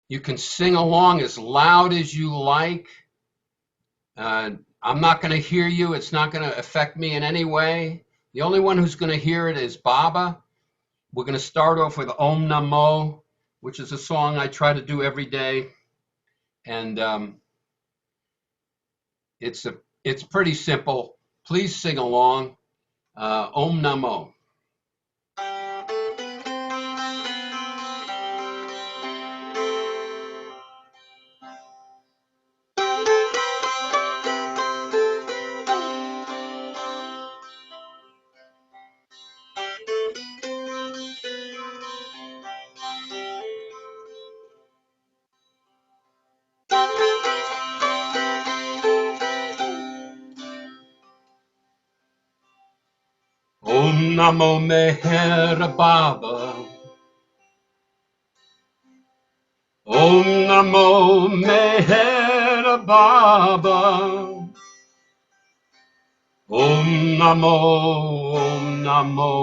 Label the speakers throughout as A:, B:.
A: You can sing along as loud as you like. I'm not going to hear you. It's not going to affect me in any way. The only one who's going to hear it is Baba. We're going to start off with Om Namo, which is a song I try to do every day. And it's pretty simple. Please sing along. Om Namo. Om Namo Meher Baba. Om Namo Meher Baba. Om Namo, Om Namo.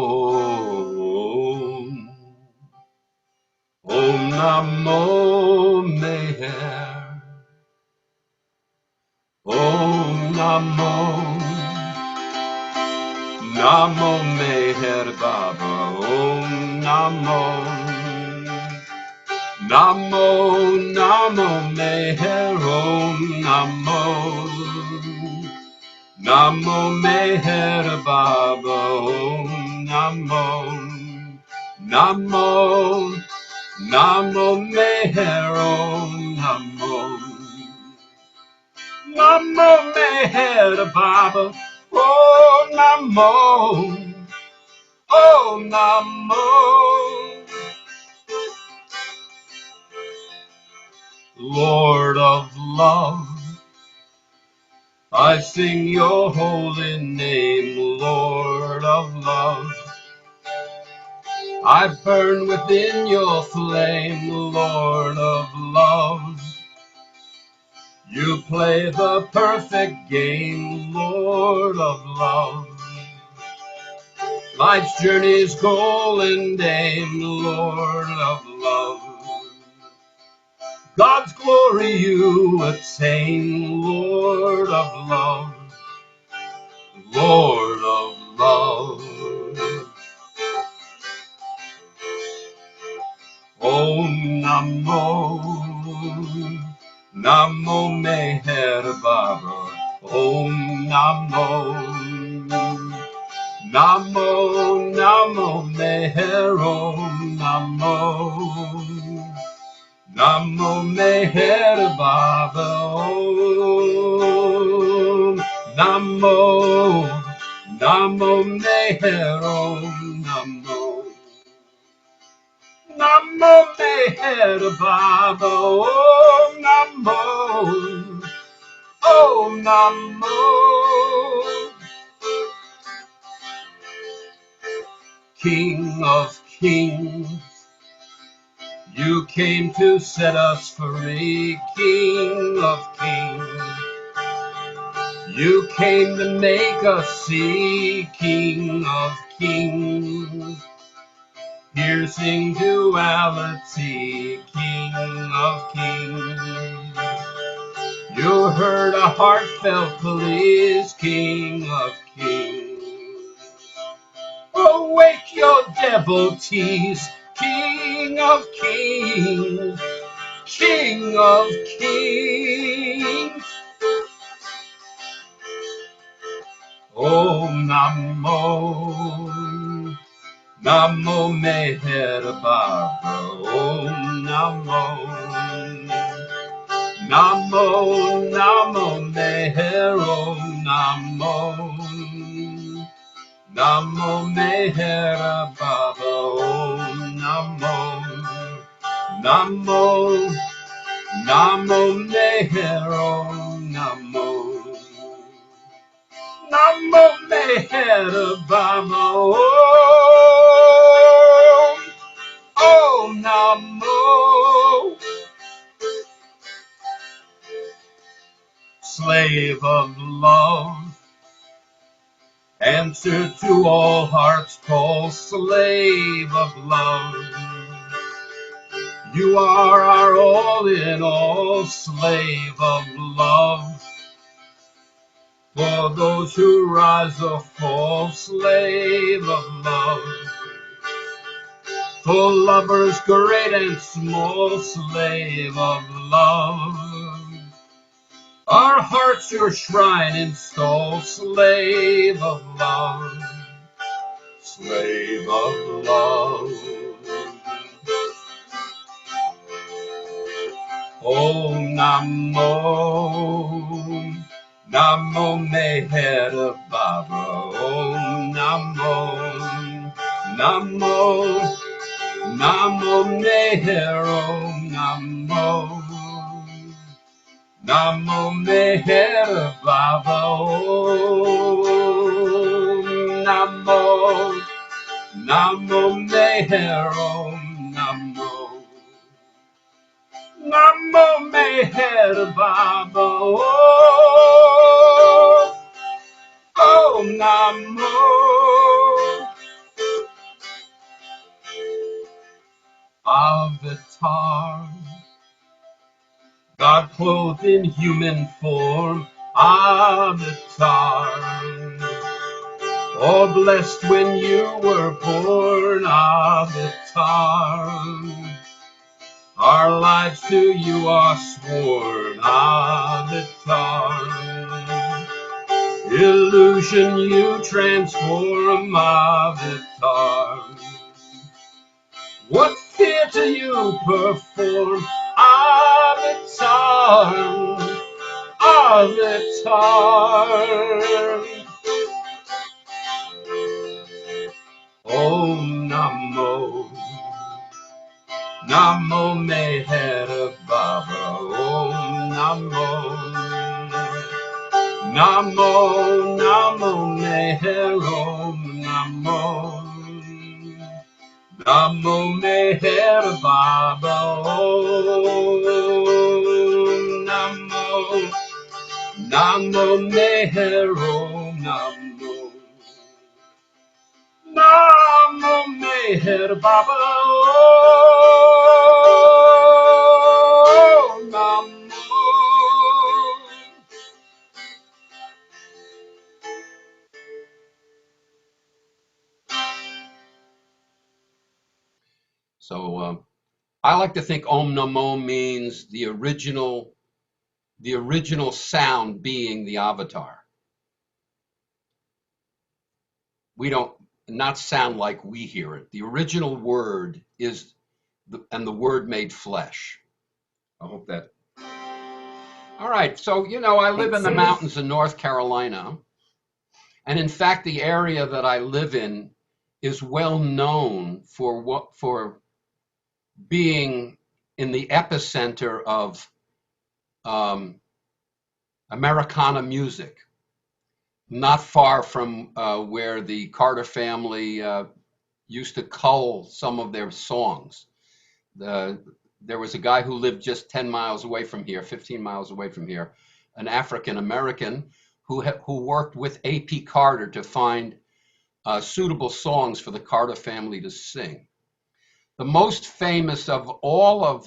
A: Om Namo Meher. Om Namo. Namo Meher Baba. Om Namo. Namo, Namo Meher. Om Namo. Namo Meher Baba. Om Namo. Namo. Namo Meher. Om Namo. Namo Meher Baba. Oh Namo, oh Namo. Lord of love, I sing your holy name. Lord of love, I burn within your flame. Lord of love, you play the perfect game. Lord of love, life's journey's golden dame. Lord of love, God's glory you attain. Lord of love, Lord of love. Om Namo, Namo Meher Baba. Om Namo, Namo, Namo Meher. Om Namo, Namo Meher Baba. Om Namo, Namo Meher. Om Namo. Namo Meher Baba. Om Namo. Om Namo. King of kings, you came to set us free. King of kings, you came to make us see. King of kings, piercing duality. King of kings, you heard a heartfelt pleas. King of kings, awake your devotees. King of kings, King of kings. Om Namo, Namo Meher Baba. Om Namo, Namo, Namo Meher. Om Namo, Namo Meher Baba. Om Namo, Namo, Namo Meher. Om Namo, Namo Meher Baba. Om Namo. Slave of love, answer to all hearts' call. Slave of love, you are our all fall slave of love. For those who rise or fall slave of love. For lovers great and small, slave of love. Our hearts your shrine install, slave of love. Slave of love. Om Namo, Namo Meher Baba. Om Namo, Namo, Namo Meher. Om Namo, Namo Meher Baba. Om Namo, Namo Meher. Om Namo. Namo Meher Baba. Oh, Namo. Avatar, God clothed in human form. Avatar, oh, blessed when you were born. Avatar, our lives to you are sworn. Avatar, illusion you transform. Avatar, what fear do you perform? Avatar, Avatar. Om Namo, Namo Meher Baba. Om Namo, Namo, Namo Meher. Om Namo, Namo Meher Baba. Om Namo, Namo Meher. Om Namo, Namo Meher Baba. Om Namo. So I like to think Om Namo means the original sound being the avatar. We don't not sound like we hear it. The original word is the word made flesh. I hope that. All right. So, I live in the mountains in North Carolina. And in fact, the area that I live in is well known for being in the epicenter of Americana music, not far from where the Carter family used to cull some of their songs. There was a guy who lived just 10 miles away from here, 15 miles away from here, an African American who worked with A.P. Carter to find suitable songs for the Carter family to sing. The most famous of all of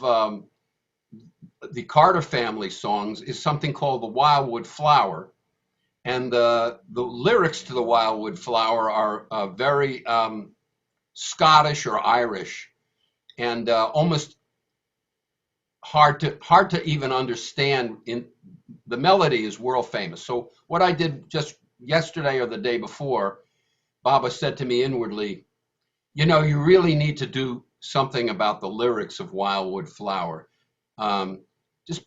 A: the Carter family songs is something called The Wildwood Flower. And the lyrics to The Wildwood Flower are very Scottish or Irish, and almost hard to even understand. In the melody is world famous. So what I did just yesterday or the day before, Baba said to me inwardly, you really need to do something about the lyrics of Wildwood Flower. Just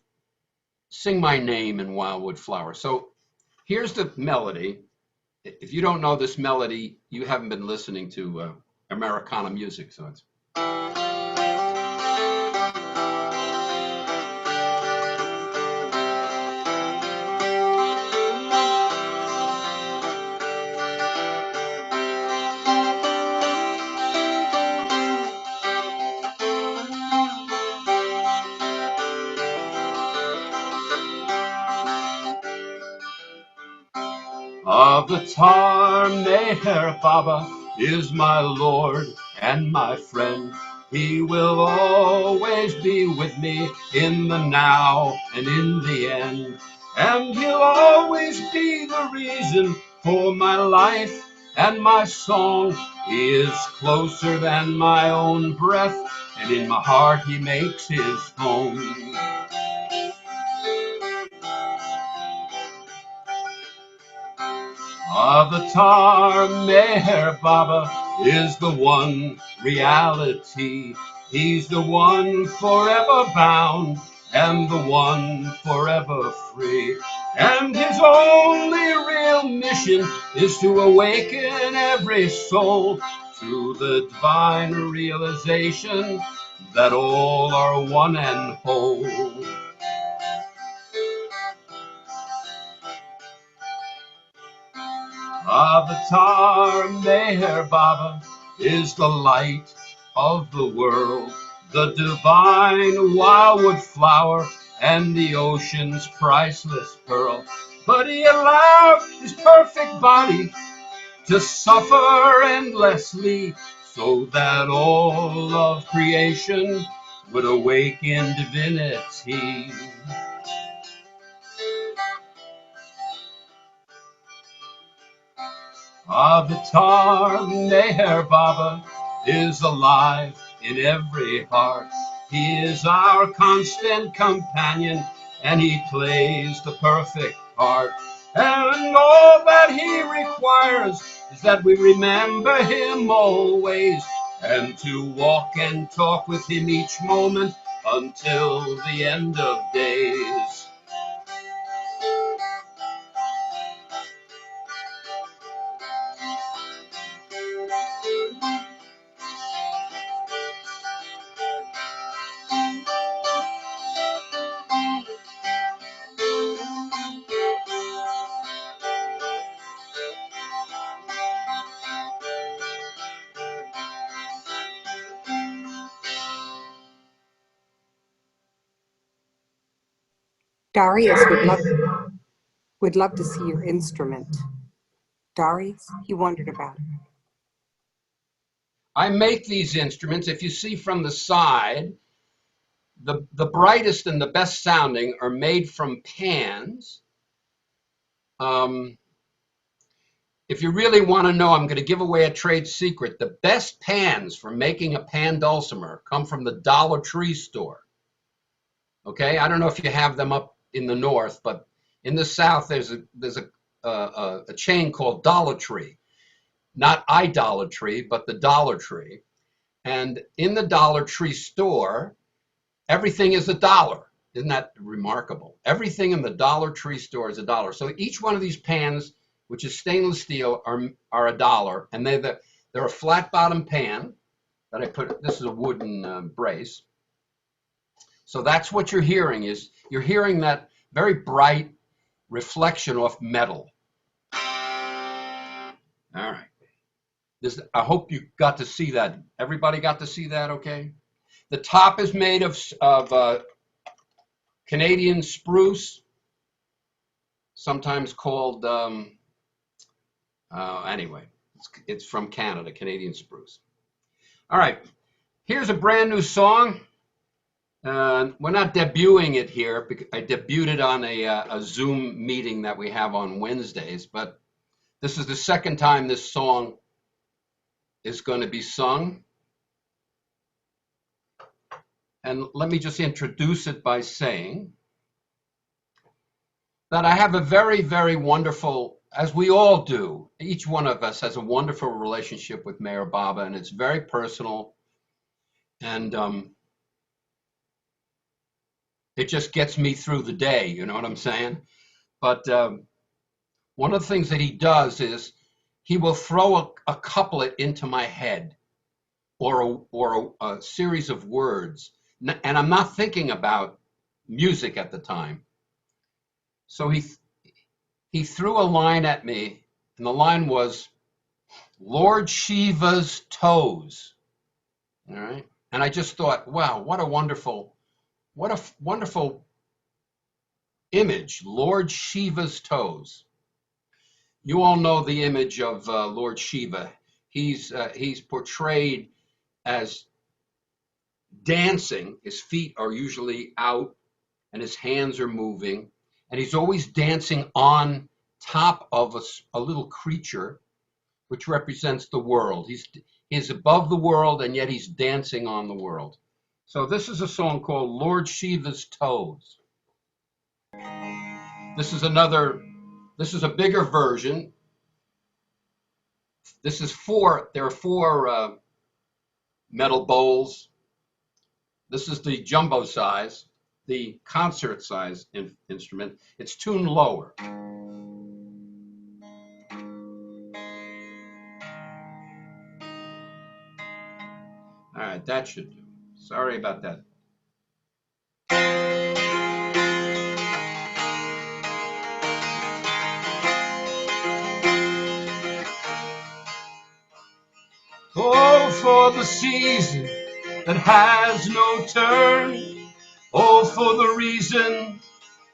A: sing my name in Wildwood Flower. So here's the melody. If you don't know this melody, you haven't been listening to Americana music. So it's. Avatar Meher Baba is my Lord and my friend. He will always be with me in the now and in the end. And he'll always be the reason for my life and my song. He is closer than my own breath, and in my heart he makes his home. Avatar Meher Baba is the one reality. He's the one forever bound and the one forever free. And his only real mission is to awaken every soul to the divine realization that all are one and whole. Avatar Meher Baba is the light of the world, the divine wildwood flower, and the ocean's priceless pearl. But he allowed his perfect body to suffer endlessly, so that all of creation would awake in divinity. Avatar Meher Baba is alive in every heart. He is our constant companion, and he plays the perfect part. And all that he requires is that we remember him always, and to walk and talk with him each moment until the end of days.
B: Darius would love to see your instrument. Darius, he wondered about it.
A: I make these instruments. If you see from the side, the brightest and the best sounding are made from pans. If you really want to know, I'm going to give away a trade secret. The best pans for making a pan dulcimer come from the Dollar Tree store. Okay, I don't know if you have them up in the north, but in the south there's a chain called Dollar Tree, not idolatry, but the Dollar Tree. And in the Dollar Tree store, everything is $1. Isn't that remarkable? Everything in the Dollar Tree store is $1. So each one of these pans, which is stainless steel, are $1, and they're a flat bottom pan that I put. This is a wooden brace. So that's what you're hearing. You're hearing that very bright reflection off metal. All right. I hope you got to see that. Everybody got to see that, okay? The top is made of Canadian spruce, sometimes called, anyway, it's from Canada, Canadian spruce. All right, here's a brand new song. We're not debuting it here, because I debuted it on a Zoom meeting that we have on Wednesdays, but this is the second time this song is going to be sung. And let me just introduce it by saying that I have a very, very wonderful, as we all do, each one of us has a wonderful relationship with Meyer Baba, and it's very personal. And it just gets me through the day, you know what I'm saying? But one of the things that he does is he will throw a couplet into my head, or a series of words, and I'm not thinking about music at the time. So he threw a line at me, and the line was, Lord Shiva's toes. All right. And I just thought, wow, what a wonderful image, Lord Shiva's toes. You all know the image of Lord Shiva. He's portrayed as dancing. His feet are usually out and his hands are moving. And he's always dancing on top of a little creature, which represents the world. He's above the world, and yet he's dancing on the world. So this is a song called Lord Shiva's Toes. This is a bigger version. There are four metal bowls. This is the jumbo size, the concert size instrument. It's tuned lower. All right, that should do. Sorry about that. Oh, for the season that has no turn. Oh, for the reason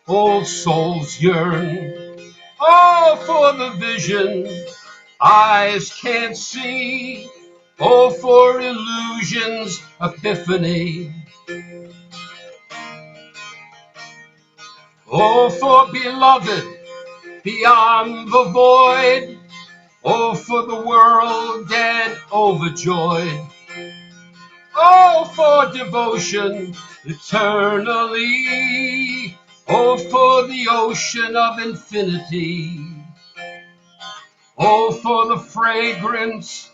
A: old souls yearn. Oh, for the vision eyes can't see. Oh, for illusions, epiphany. Oh, for beloved beyond the void. Oh, for the world dead overjoyed. Oh, for devotion eternally. Oh, for the ocean of infinity. Oh, for the fragrance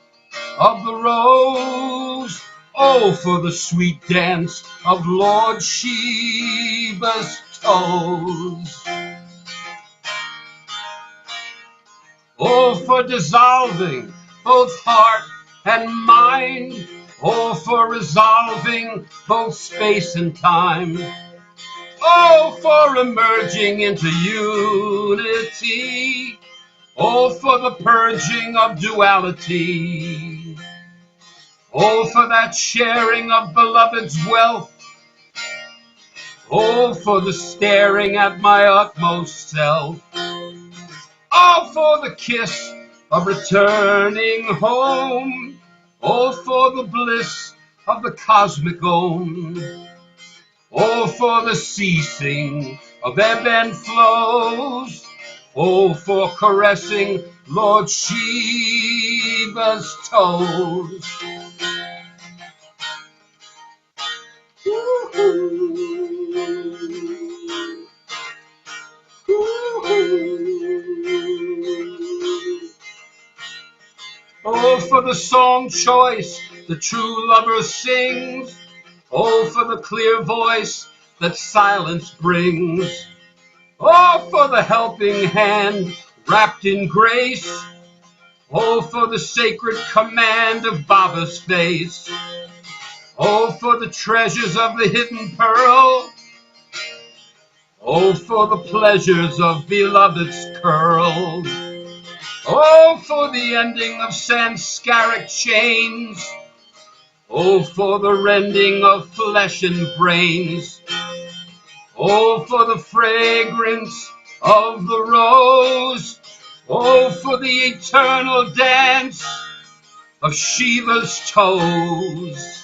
A: of the rose. Oh, for the sweet dance of Lord Shiva's toes. Oh, for dissolving both heart and mind. Oh, for resolving both space and time. Oh, for emerging into unity. Oh, for the purging of duality. Oh, for that sharing of beloved's wealth. Oh, for the staring at my utmost self. Oh, for the kiss of returning home. Oh, for the bliss of the cosmic Om. Oh, for the ceasing of ebb and flows. Oh, for caressing Lord Shiva's toes. Oh, for the song choice the true lover sings. Oh, for the clear voice that silence brings. Oh, for the helping hand wrapped in grace. Oh, for the sacred command of Baba's face. Oh, for the treasures of the hidden pearl. Oh, for the pleasures of beloved's curl. Oh, for the ending of sanskaric chains. Oh, for the rending of flesh and brains. Oh, for the fragrance of the rose. Oh, for the eternal dance of Shiva's toes.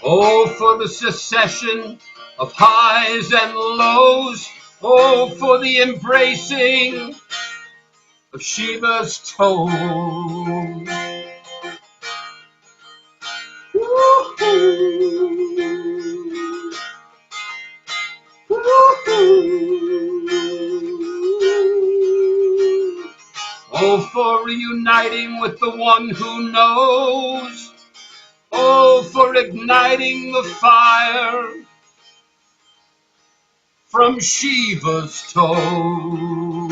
A: Oh, for the succession of highs and lows. Oh, for the embracing of Shiva's toes. Oh, for reuniting with the one who knows. Oh, for igniting the fire from Shiva's toes.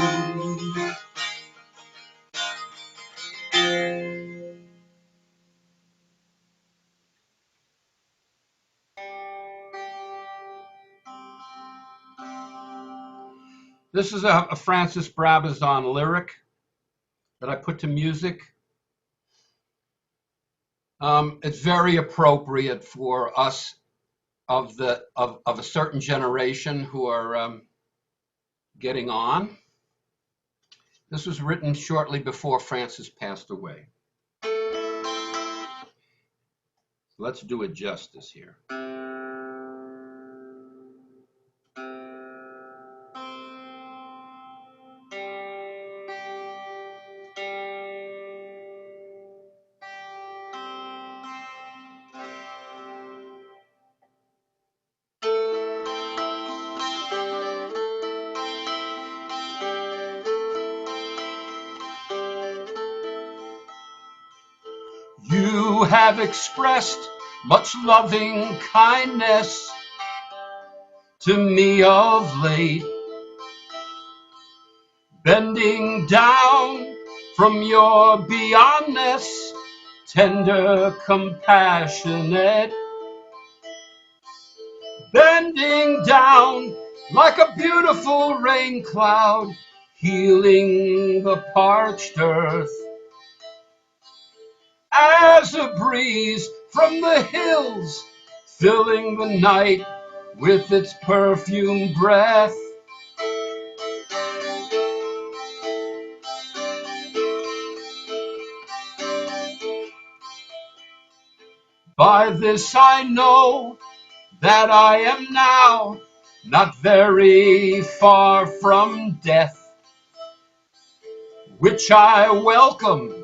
A: This is a Francis Brabazon lyric that I put to music. It's very appropriate for us of a certain generation who are getting on. This was written shortly before Francis passed away. Let's do it justice here. You have expressed much loving kindness to me of late, bending down from your beyondness, tender, compassionate, bending down like a beautiful rain cloud, healing the parched earth. As a breeze from the hills, filling the night with its perfume breath. By this I know that I am now not very far from death, which I welcome,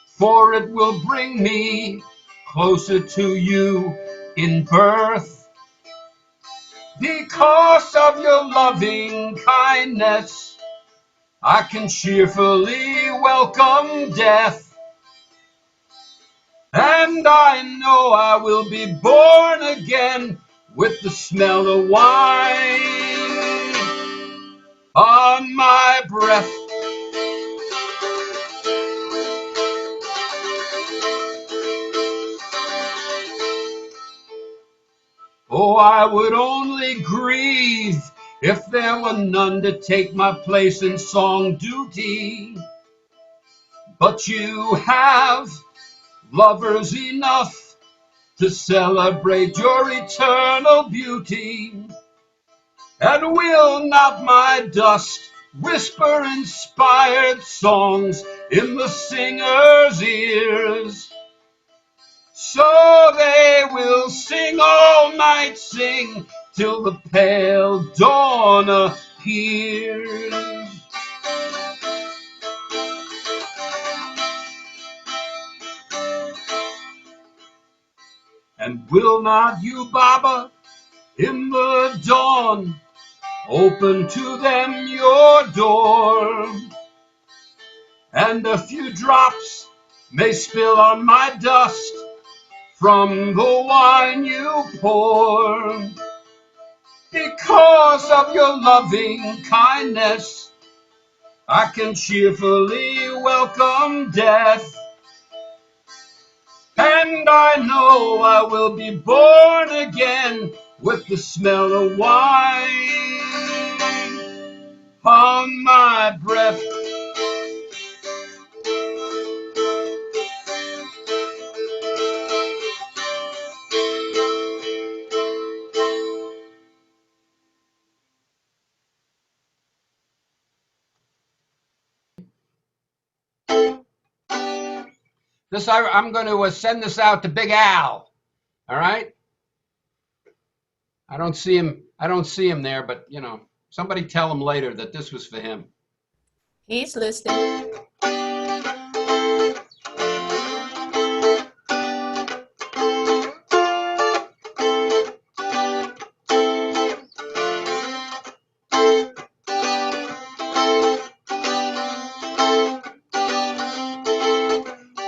A: for it will bring me closer to you in birth. Because of your loving kindness, I can cheerfully welcome death. And I know I will be born again with the smell of wine on my breath. Oh, I would only grieve if there were none to take my place in song duty. But you have lovers enough to celebrate your eternal beauty. And will not my dust whisper inspired songs in the singer's ears? So they will sing all night, sing till the pale dawn appears. And will not you, Baba, in the dawn, open to them your door? And a few drops may spill on my dust from the wine you pour. Because of your loving kindness, I can cheerfully welcome death. And I know I will be born again with the smell of wine on my breath. I'm going to send this out to Big Al. All right. I don't see him there, but somebody tell him later that this was for him.
C: He's listening.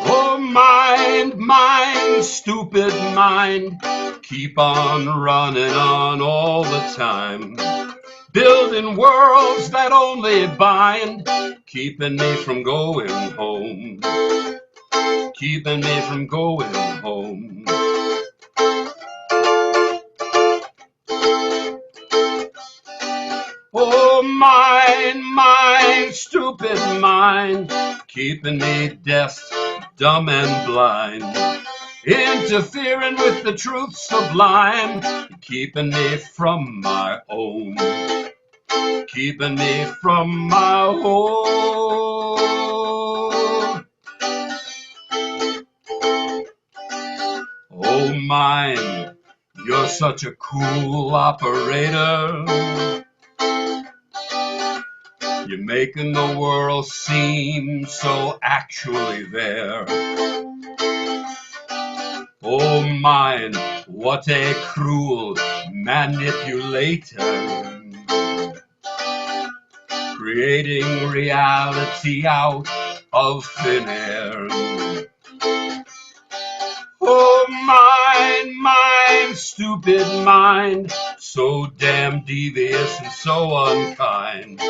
A: Oh, mind, stupid mind, keep on running on all the time, building worlds that only bind, keeping me from going home, keeping me from going home. Oh, mind, stupid mind, keeping me deaf, dumb and blind, interfering with the truth sublime, keeping me from my own, keeping me from my home. Oh, Oh, mine, you're such a cool operator. You're making the world seem so actually there. Oh, mine, what a cruel manipulator. Creating reality out of thin air. Oh, mine, stupid mind, so damn devious and so unkind.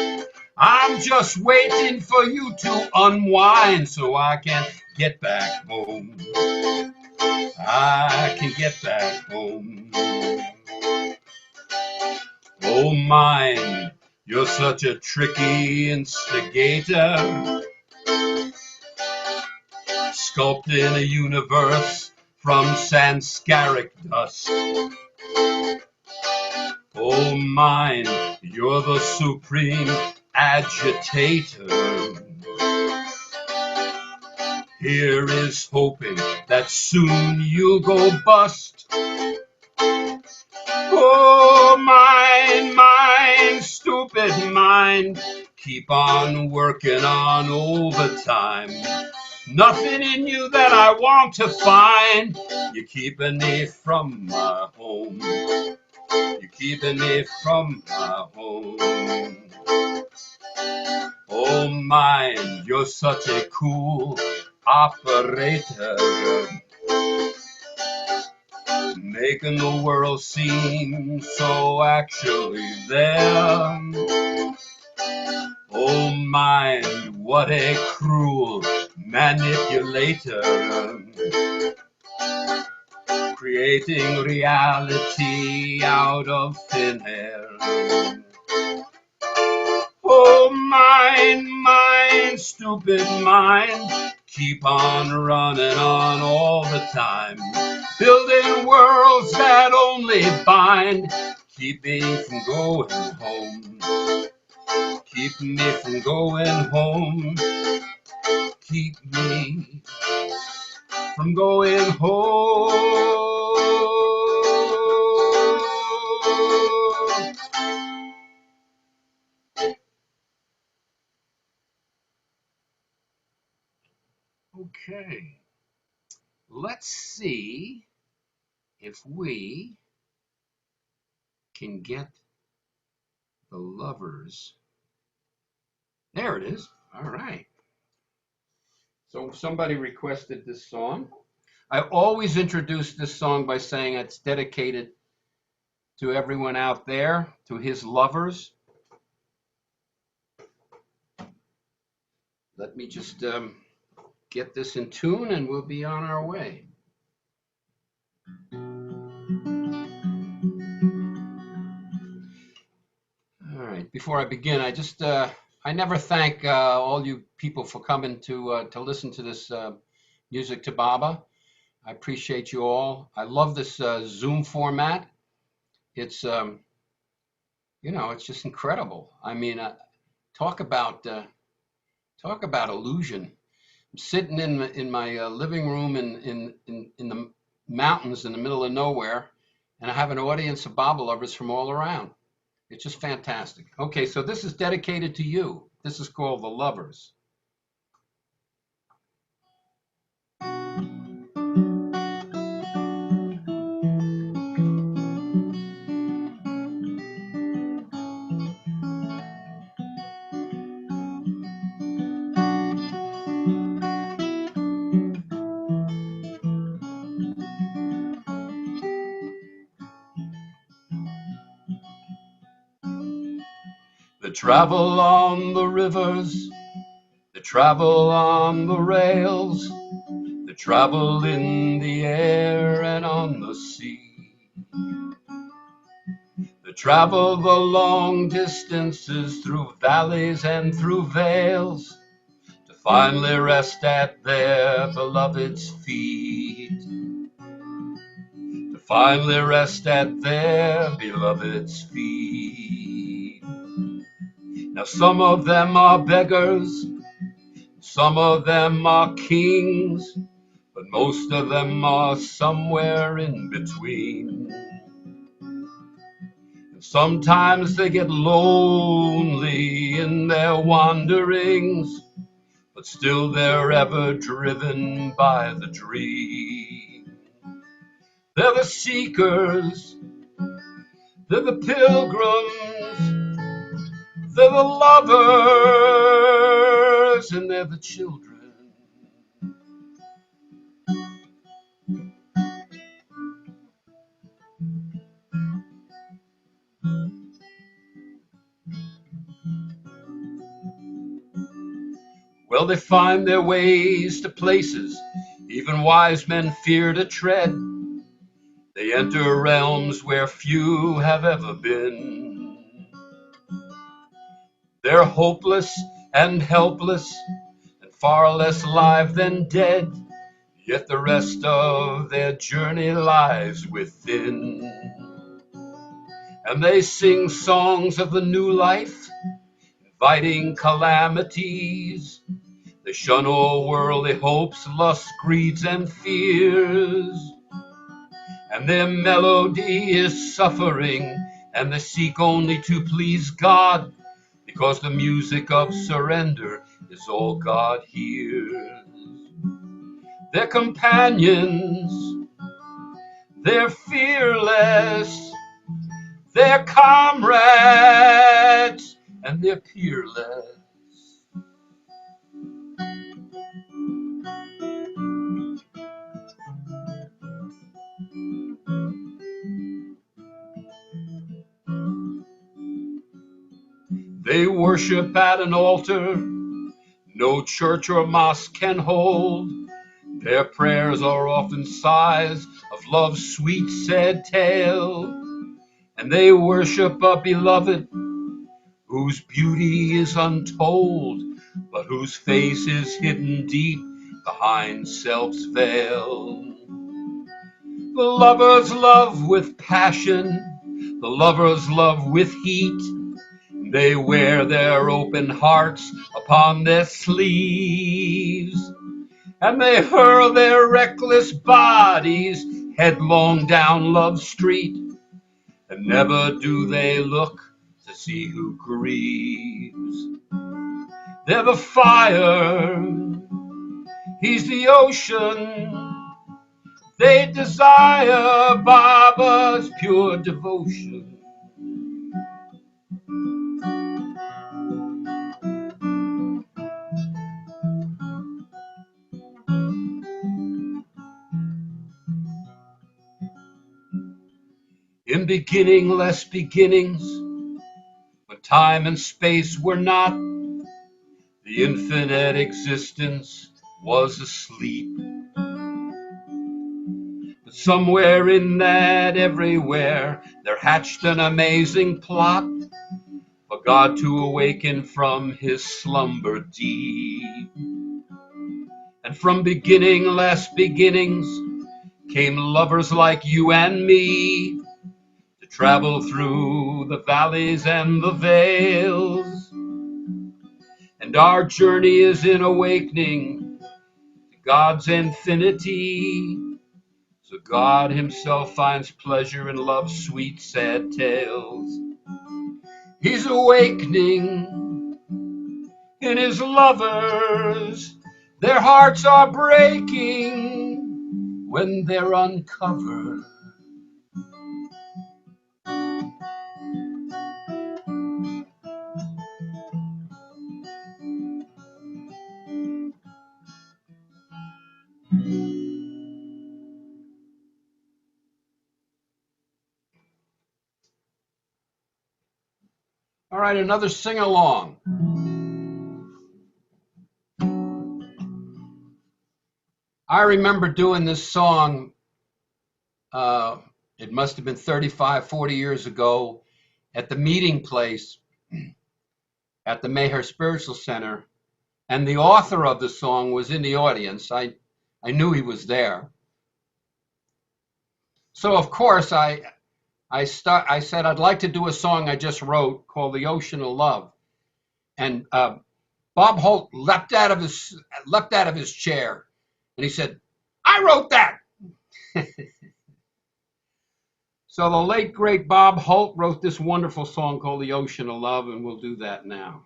A: I'm just waiting for you to unwind so I can get back home. I can get back home. Oh, mine, you're such a tricky instigator. Sculpting a universe from Sanskaric dust. Oh, mine, you're the supreme agitator. Here is hoping that soon you'll go bust. Oh, mine, stupid mind, keep on working on overtime. Nothing in you that I want to find. You're keeping me from my home. You're keeping me from my home. Oh, mine, you're such a cool operator. Making the world seem so actually there. Oh, mine, what a cruel manipulator. Creating reality out of thin air. Oh, mine, stupid mind, keep on running on all the time. Building worlds that only bind. Keep me from going home. Keep me from going home. Keep me from going home. Okay, let's see if we can get the Lovers. There it is. All right. So somebody requested this song. I always introduce this song by saying it's dedicated to everyone out there, to his lovers. Let me just get this in tune and we'll be on our way. All right. Before I begin, I never thank all you people for coming to listen to this music to Baba. I appreciate you all. I love this Zoom format. It's it's just incredible. I mean, talk about illusion. I'm sitting in my living room in the mountains in the middle of nowhere, and I have an audience of Baba lovers from all around. It's just fantastic. Okay, so this is dedicated to you. This is called The Lovers. They travel on the rivers, they travel on the rails, they travel in the air and on the sea. They travel the long distances through valleys and through vales to finally rest at their beloved's feet. To finally rest at their beloved's feet. Now some of them are beggars, some of them are kings, but most of them are somewhere in between. And sometimes they get lonely in their wanderings, but still they're ever driven by the dream. They're the seekers, they're the pilgrims, they're the lovers, and they're the children. Well, they find their ways to places even wise men fear to tread. They enter realms where few have ever been. They're hopeless and helpless and far less alive than dead, yet the rest of their journey lies within. And they sing songs of the new life, inviting calamities. They shun all worldly hopes, lusts, greeds, and fears. And their melody is suffering, and they seek only to please God, because the music of surrender is all God hears. They're companions, they're fearless, they're comrades, and they're peerless. They worship at an altar no church or mosque can hold. Their prayers are often sighs of love's sweet sad tale. And they worship a beloved whose beauty is untold, but whose face is hidden deep behind self's veil. The lovers love with passion, the lovers love with heat. They wear their open hearts upon their sleeves, and they hurl their reckless bodies headlong down Love Street, and never do they look to see who grieves. They're the fire, he's the ocean. They desire Baba's pure devotion. In beginningless beginnings, when time and space were not, the infinite existence was asleep. But somewhere in that everywhere, there hatched an amazing plot for God to awaken from his slumber deep. And from beginningless beginnings came lovers like you and me, to travel through the valleys and the vales. And our journey is in awakening to God's infinity. So God himself finds pleasure in love's sweet sad tales. He's awakening in his lovers. Their hearts are breaking when they're uncovered. All right, another sing-along. I remember doing this song, it must have been 35, 40 years ago, at the meeting place at the Meyer Spiritual Center. And the author of the song was in the audience. I knew he was there. So, of course, I said, I'd like to do a song I just wrote called The Ocean of Love. And Bob Holt leapt out of his chair, and he said, I wrote that. So the late, great Bob Holt wrote this wonderful song called The Ocean of Love, and we'll do that now.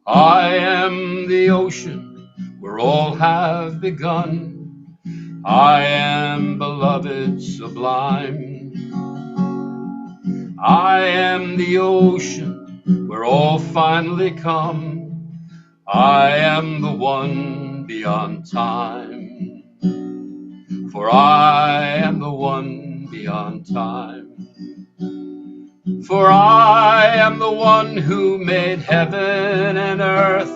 A: I am the ocean where all have begun. I am beloved sublime. I am the ocean where all finally come. I am the one beyond time. For I am the one beyond time. For I am the one who made heaven and earth,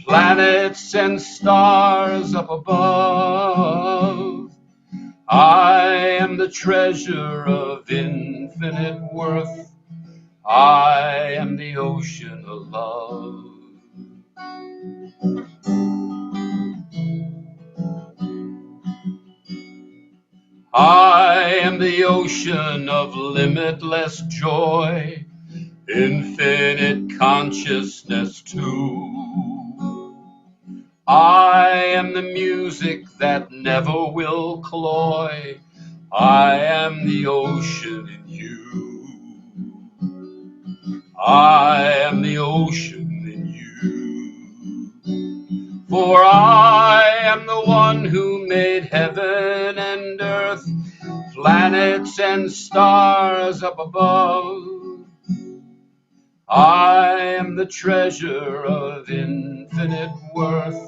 A: planets and stars up above. I am the treasure of infinite worth. I am the ocean of love. I am the ocean of limitless joy, infinite consciousness too. I am the music that never will cloy. I am the ocean in you. I am the ocean in you. For I am the one who made heaven and earth, planets and stars up above. I am the treasure of infinite worth.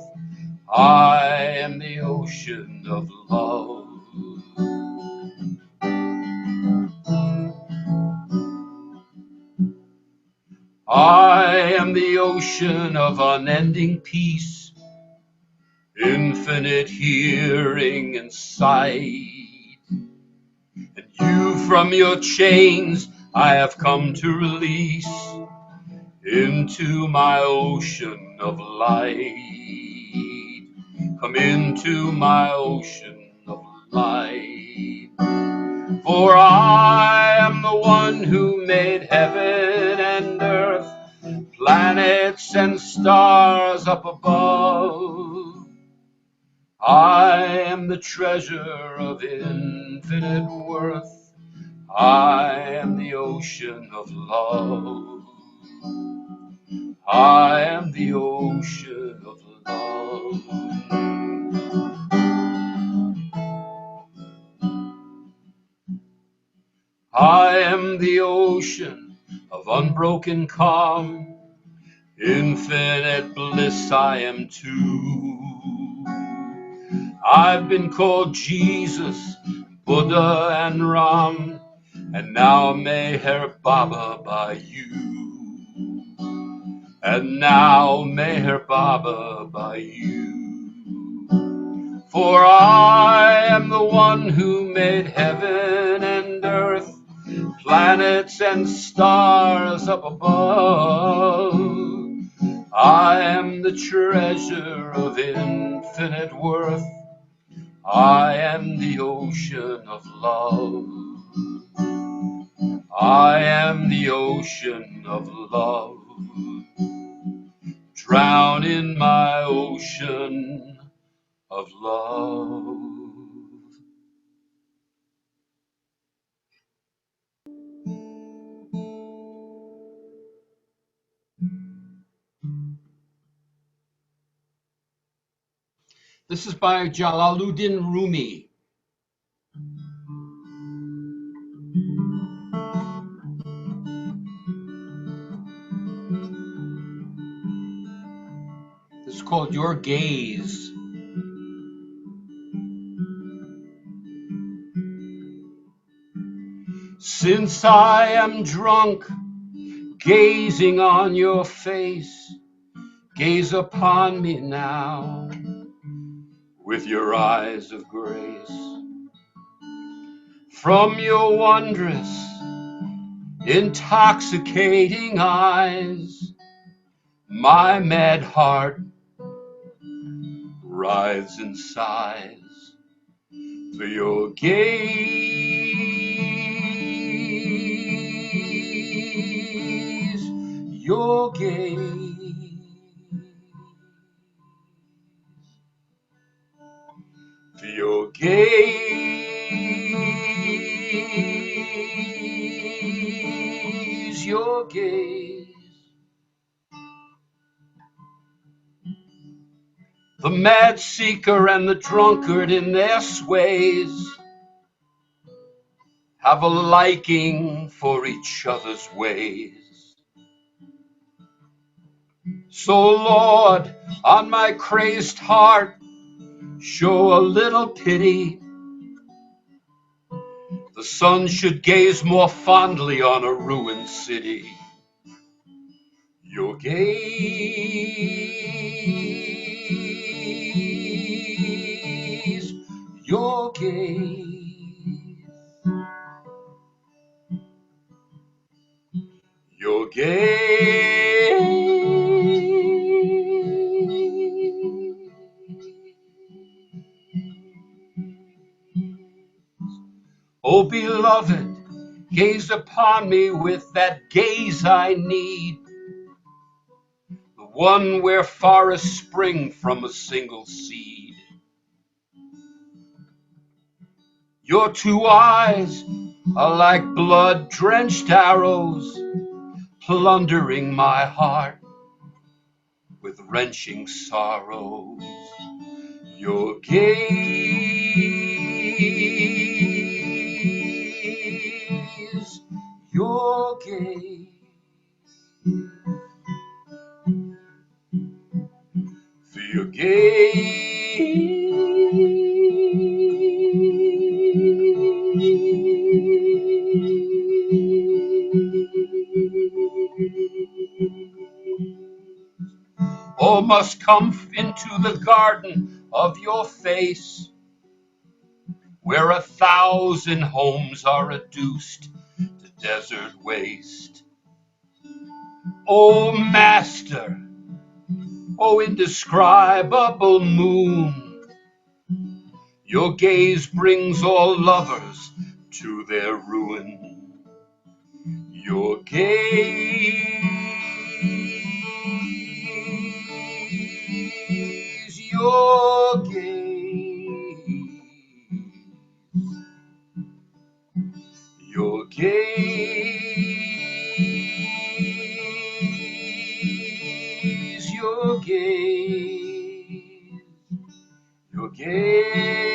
A: I am the ocean of love. I am the ocean of unending peace, infinite hearing and sight. And you from your chains I have come to release into my ocean of light. Come into my ocean of light. For I am the one who made heaven and earth, planets and stars up above. I am the treasure of infinite worth. I am the ocean of love. I am the ocean of love. I am the ocean of unbroken calm, infinite bliss I am too. I've been called Jesus, Buddha and Ram, and now Meher Baba by you. And now Meher Baba by you. For I am the one who made heaven and earth, planets and stars up above. I am the treasure of infinite worth. I am the ocean of love. I am the ocean of love. Drown in my ocean of love. This is by Jalaluddin Rumi. This is called Your Gaze. Since I am drunk, gazing on your face, gaze upon me now with your eyes of grace. From your wondrous, intoxicating eyes, my mad heart writhes and sighs. for your gaze, your gaze, for your gaze, your gaze. The mad seeker and the drunkard in their sways have a liking for each other's ways. So, Lord, on my crazed heart, show a little pity. The sun should gaze more fondly on a ruined city. Your gaze, your gaze, your gaze. Oh, beloved, gaze upon me with that gaze I need, the one where forests spring from a single seed. Your two eyes are like blood-drenched arrows, plundering my heart with wrenching sorrows. Your gaze, your gaze, for your gaze, oh, must come into the garden of your face, where 1,000 homes are reduced to desert waste. Oh, Master, oh, indescribable moon, your gaze brings all lovers to their ruin. Your gaze, your gaze, your gaze, your gaze, your gaze.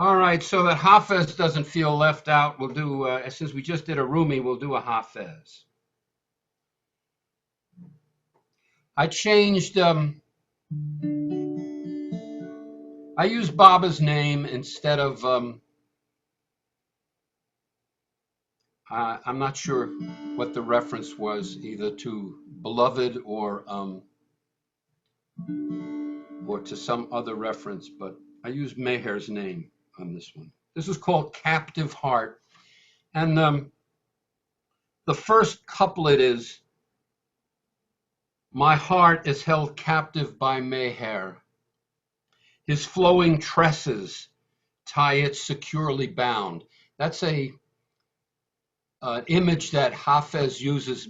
A: All right, so that Hafez doesn't feel left out, we'll do, since we just did a Rumi, we'll do a Hafez. I changed, I used Baba's name instead of, I'm not sure what the reference was, either to beloved or to some other reference, but I used Meyer's name on this one. This is called Captive Heart. And the first couplet is, my heart is held captive by Meyer. His flowing tresses tie it securely bound. That's an image that Hafez uses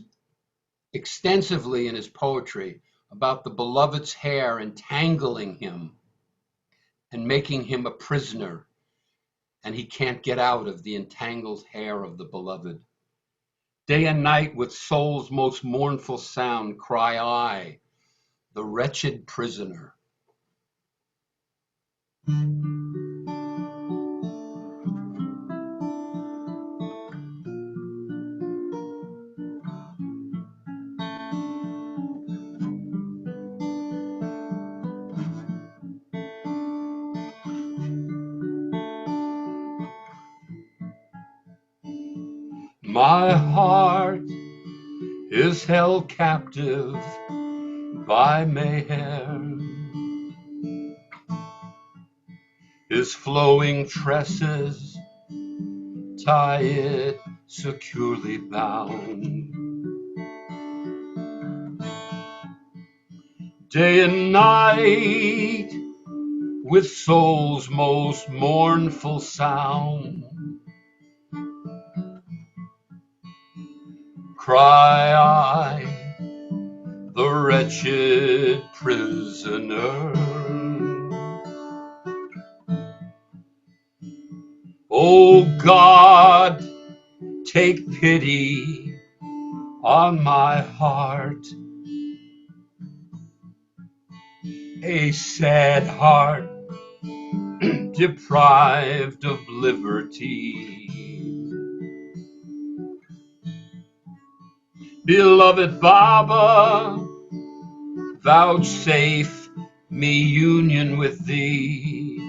A: extensively in his poetry about the beloved's hair entangling him and making him a prisoner, and he can't get out of the entangled hair of the beloved. Day and night with soul's most mournful sound cry I, the wretched prisoner. My heart is held captive by Meyer. His flowing tresses tie it securely bound. Day and night, with soul's most mournful sound, cry I, the wretched prisoner. O God, take pity on my heart, a sad heart deprived of liberty. Beloved Baba, vouchsafe me union with thee,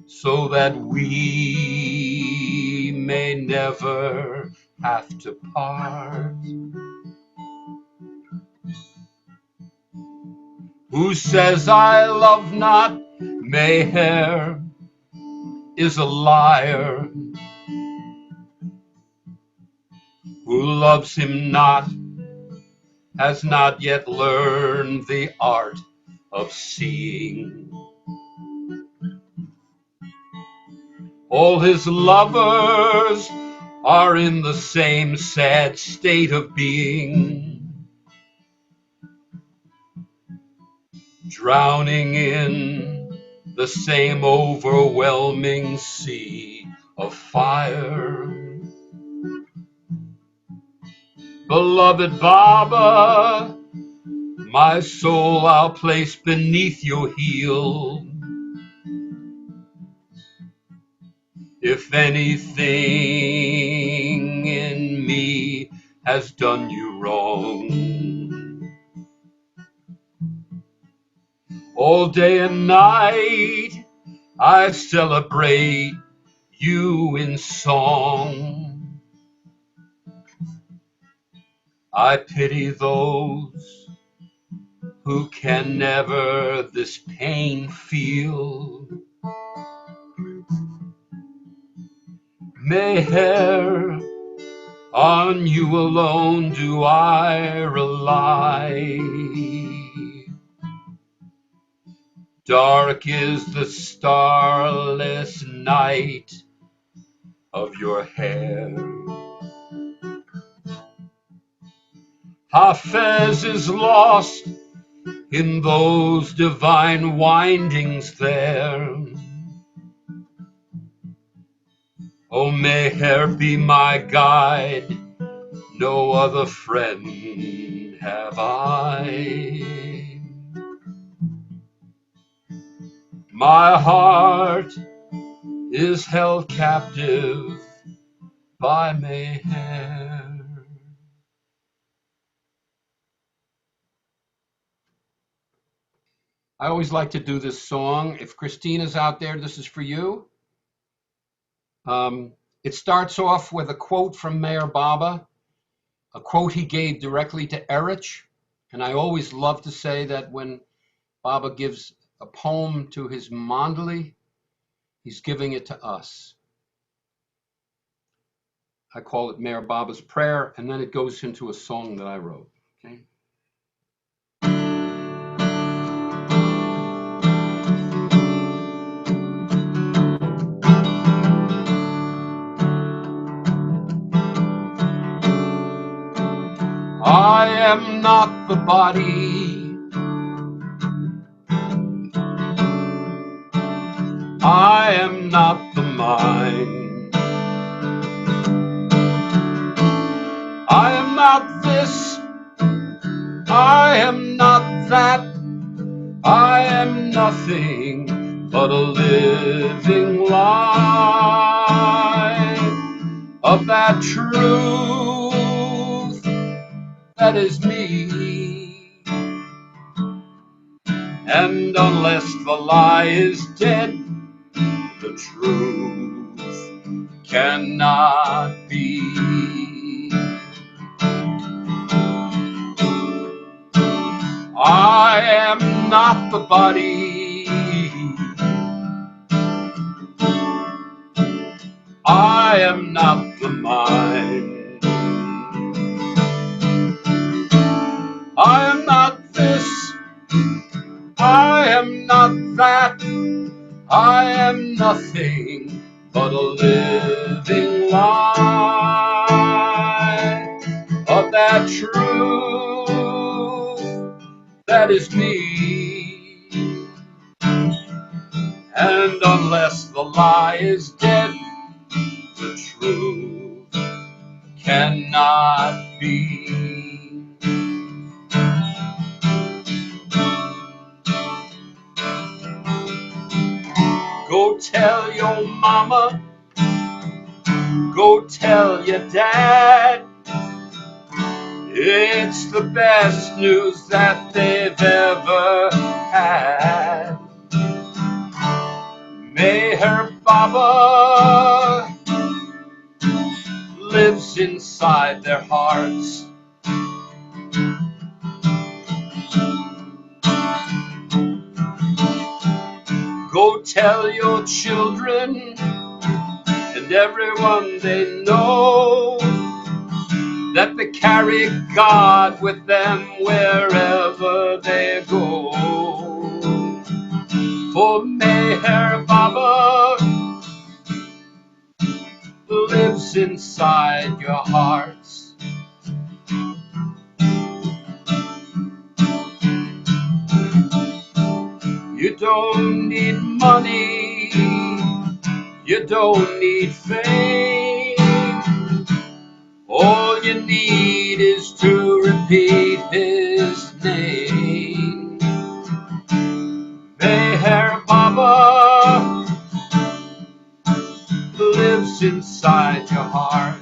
A: so that we may never have to part. Who says I love not Meyer is a liar. Who loves him not has not yet learned the art of seeing. All his lovers are in the same sad state of being, drowning in the same overwhelming sea of fire. Beloved Baba, my soul I'll place beneath your heel. If anything in me has done you wrong, all day and night I celebrate you in song. I pity those who can never this pain feel. Meher, on you alone do I rely. Dark is the starless night of your hair. Hafez is lost in those divine windings there. O Meher, be my guide, no other friend have I. My heart is held captive by Meher. I always like to do this song. If Christina's out there, this is for you. It starts off with a quote from Meyer Baba, a quote he gave directly to Erich. And I always love to say that when Baba gives a poem to his mandali, he's giving it to us. I call it Meyer Baba's prayer, and then it goes into a song that I wrote. Okay. I am not the body, I am not the mind, I am not this, I am not that, I am nothing but a living lie of that truth that is me. And unless the lie is dead, the truth cannot be. I am not the body, I am not the mind. I am not this. I am not that. I am nothing but a living lie of that truth that is me. And unless the lie is dead, the truth cannot be. Go tell your mama, go tell your dad, it's the best news that they've ever had. Meyer Baba lives inside their hearts. Go tell your children and everyone they know that they carry God with them wherever they go. For Meyer Baba lives inside your hearts. You don't need money, you don't need fame. All you need is to repeat his name. Meyer Baba lives inside your heart.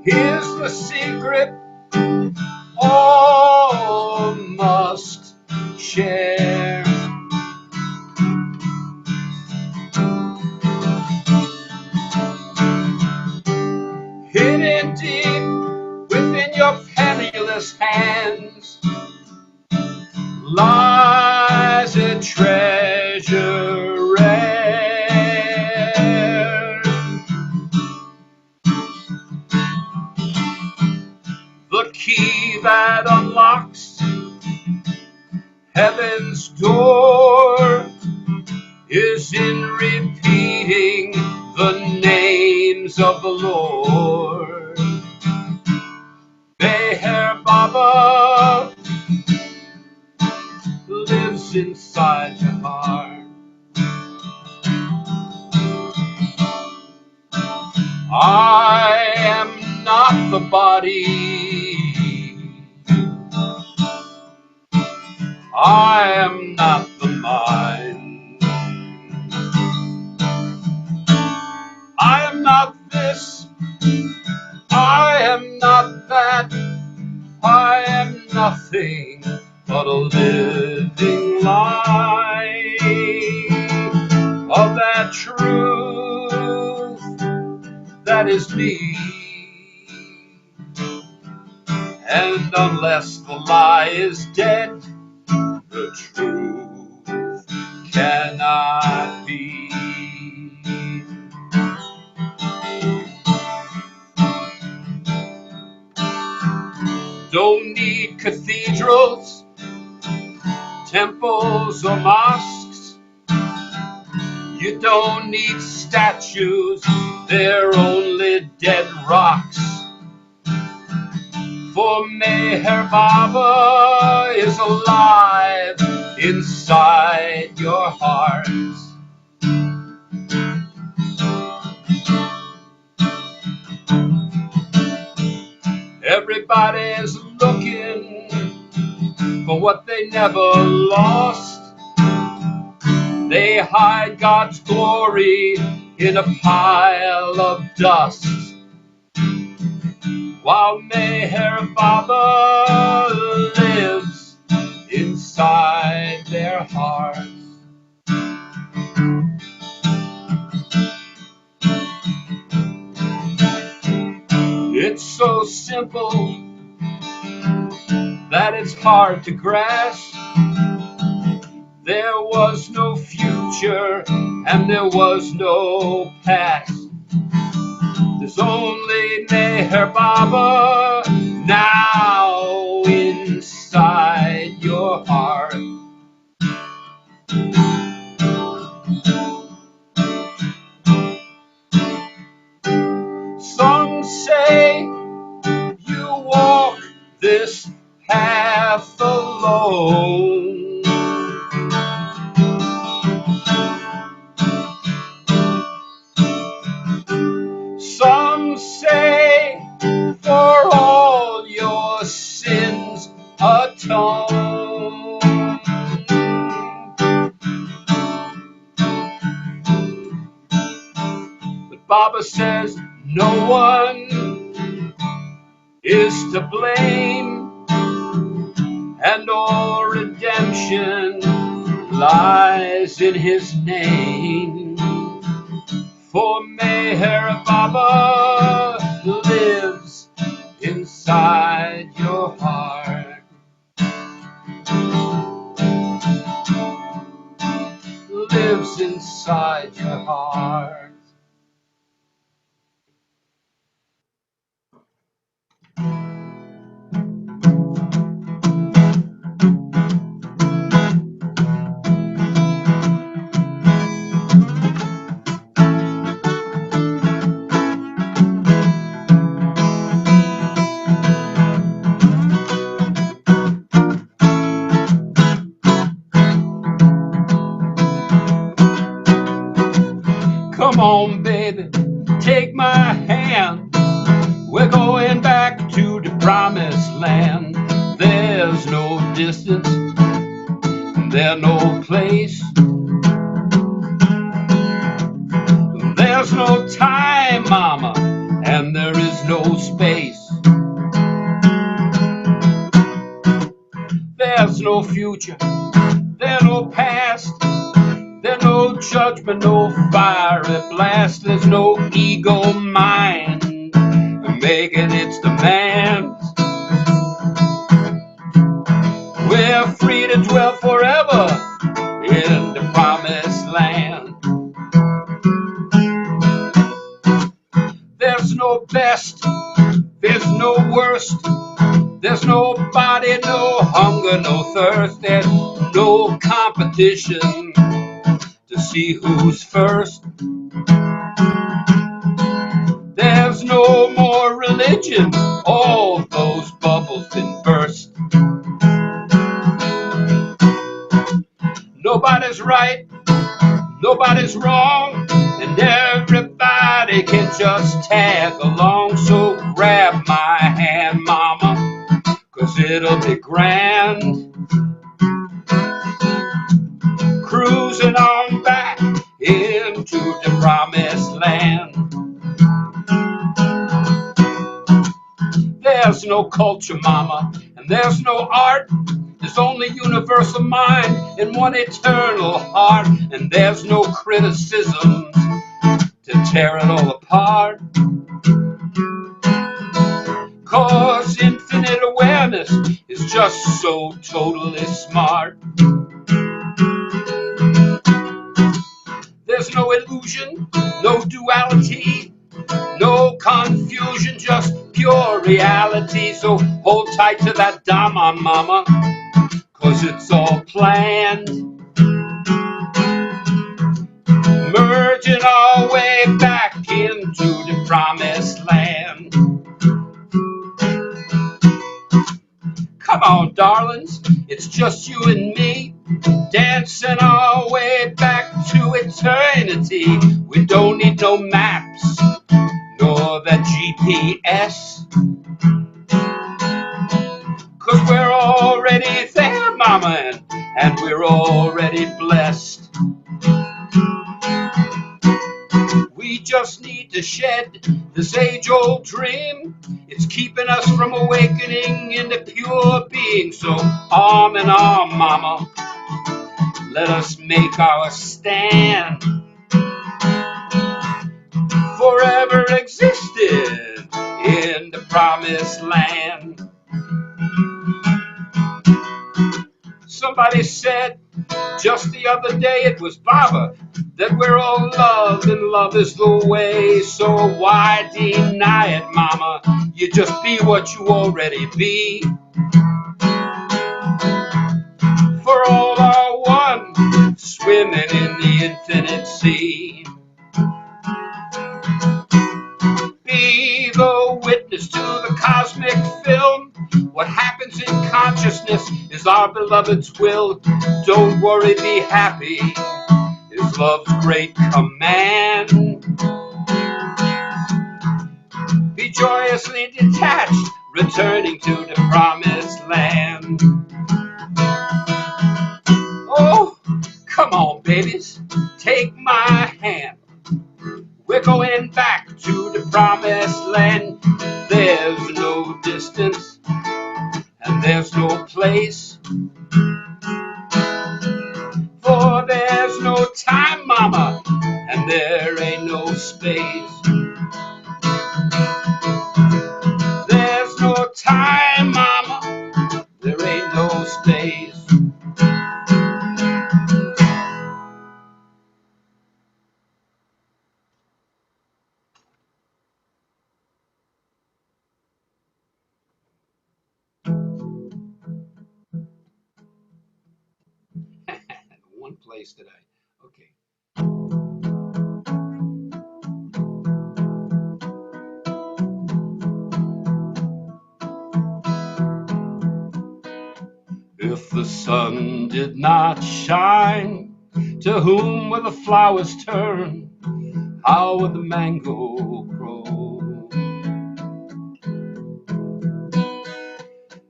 A: Here's the secret all must share. Hidden deep within your penniless hands lies a treasure rare. The key that unlocks heaven's door is in repeating the names of the Lord. Meyer Baba lives inside your heart. I am not the body. I am not the mind. I am not this. I am not that. I am nothing but a living lie of that truth that is me. And unless the lie is dead, the truth cannot be. Don't need cathedrals, temples, or mosques. You don't need statues, they're only dead rocks. For Meyer Baba is alive inside your hearts. Everybody's looking for what they never lost. They hide God's glory in a pile of dust, while Meyer Baba lives inside their hearts. It's so simple that it's hard to grasp. There was no future and there was no past. There's only Meher Baba now inside your heart. Some say you walk this path alone. Some say for all your sins atone. But Baba says no one is to blame, and all redemption lies in his name. For Meher Baba lives inside your heart. Lives inside your heart. Come on, baby, take my hand. We're going back to the promised land. There's no distance, there's no place. There's no time, mama, and there is no space. There's no future, there's no past. There's no judgment, no fiery blast. There's no ego mind making its demands. We're free to dwell forever in the promised land. There's no best, there's no worst. There's no body, no hunger, no thirst. There's no competition to see who's first. There's no more religion, all those bubbles been burst. Nobody's right, nobody's wrong, and everybody can just tag along. So grab my hand, mama, 'cause it'll be grand. Cruising on back into the promised land. There's no culture, mama, and there's no art. There's only universal mind and one eternal heart. And there's no criticisms to tear it all apart. 'Cause infinite awareness is just so totally smart. There's no illusion, no duality, no confusion, just pure reality. So hold tight to that Dhamma, mama, 'cause it's all planned. Merging our way back into the promised land. Come on, darlings, it's just you and me, dancing our way back to eternity. We don't need no maps, nor that GPS, 'cause we're already there, mama, and we're already blessed. We just need to shed this age-old dream. It's keeping us from awakening into pure being. So arm in arm, mama, let us make our stand. Forever existed in the promised land. Somebody said Just the other day it was Baba that we're all loved and love is the way. So why deny it, mama? You just be what you already be. For all are one, swimming in the infinite sea. Be the witness to the cosmic film. What happens in consciousness is our beloved's will. Don't worry, be happy, is love's great command. Be joyously detached, returning to the promised land. Oh, come on, babies, take my hand. We're going back to the promised land. There's no distance and there's no place. For there's no time, mama, and there ain't no space. There's no time, mama, there ain't no space. One place today. Okay. If the sun did not shine, to whom will the flowers turn? How would the mango grow?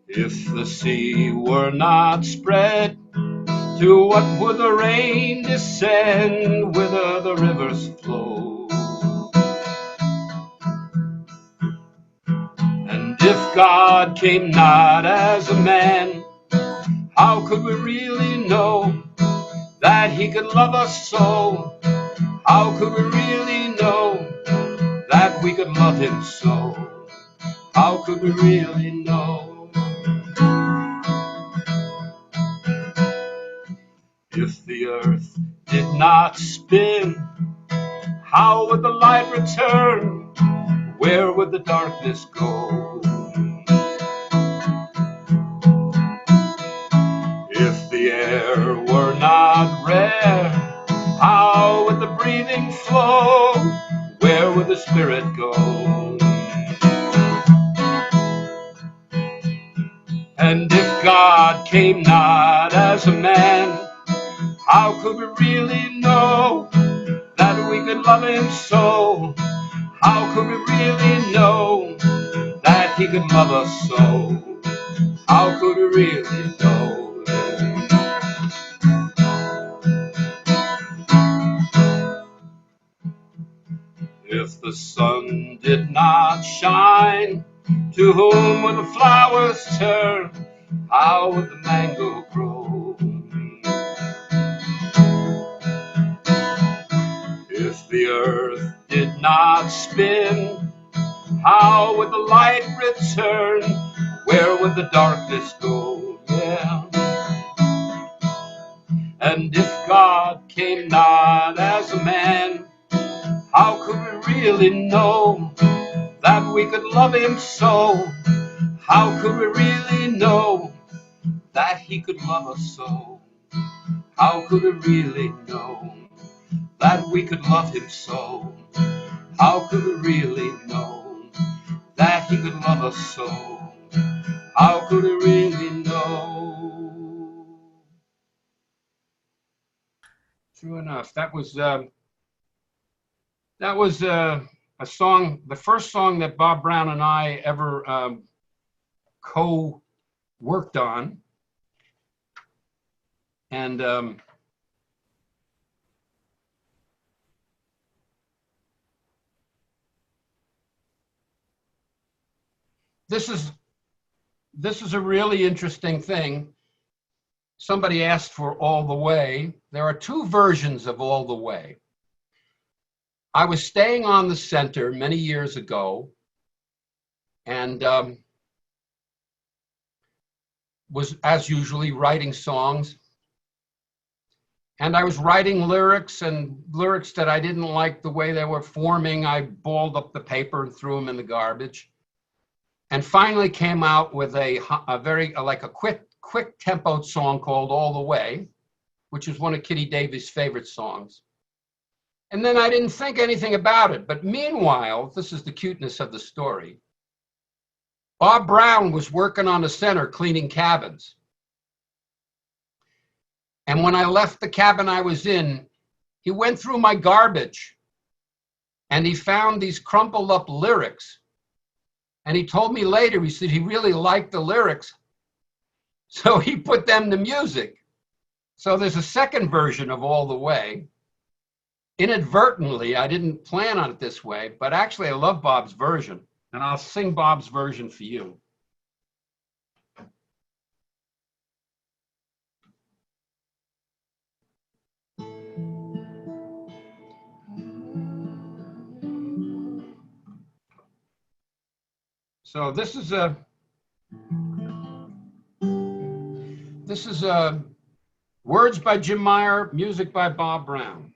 A: If the sea were not spread, to what would the rain descend? Whither the rivers flow? And if God came not as a man, how could we really know that he could love us so? How could we really know that we could love him so? How could we really know? If the earth did not spin, how would the light return? Where would the darkness go? If the air were not rare, how would the breathing flow? Where would the spirit go? And if God came not as a man, how could we really know that we could love him so? How could we really know that he could love us so? How could we really know? If the sun did not shine, to whom would the flowers turn? How would the mango grow? If the earth did not spin, how would the light return? Where would the darkness go? Yeah. And if God came not as a man, how could we really know that we could love him so? How could we really know that he could love us so? How could we really know that we could love him so? How could we really know that he could love us so? How could we really know? True enough. That was a song, the first song that Bob Brown and I ever co-worked on. And this is a really interesting thing. Somebody asked for All the Way. There are two versions of All the Way. I was staying on the center many years ago and was, as usually, writing songs. And I was writing lyrics, and lyrics that I didn't like the way they were forming. I balled up the paper and threw them in the garbage. And finally came out with a very, like a quick tempoed song called All the Way, which is one of Kitty Davies' favorite songs. And then I didn't think anything about it. But meanwhile, this is the cuteness of the story. Bob Brown was working on the center cleaning cabins. And when I left the cabin I was in, he went through my garbage and he found these crumpled up lyrics. And he told me later, he said he really liked the lyrics, so he put them to music. So there's a second version of All the Way. Inadvertently, I didn't plan on it this way, but actually I love Bob's version, and I'll sing Bob's version for you. So this is words by Jim Meyer, music by Bob Brown.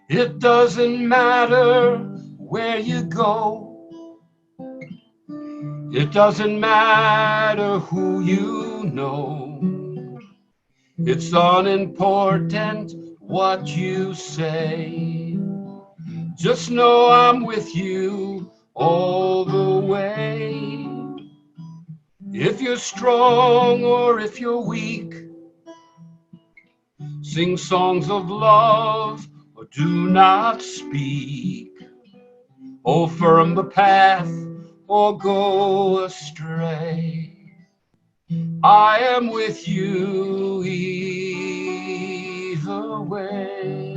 A: It doesn't matter where you go. It doesn't matter who you know. It's unimportant what you say. Just know I'm with you all the way. If you're strong or if you're weak, sing songs of love or do not speak. Hold firm the path or go astray. I am with you either way.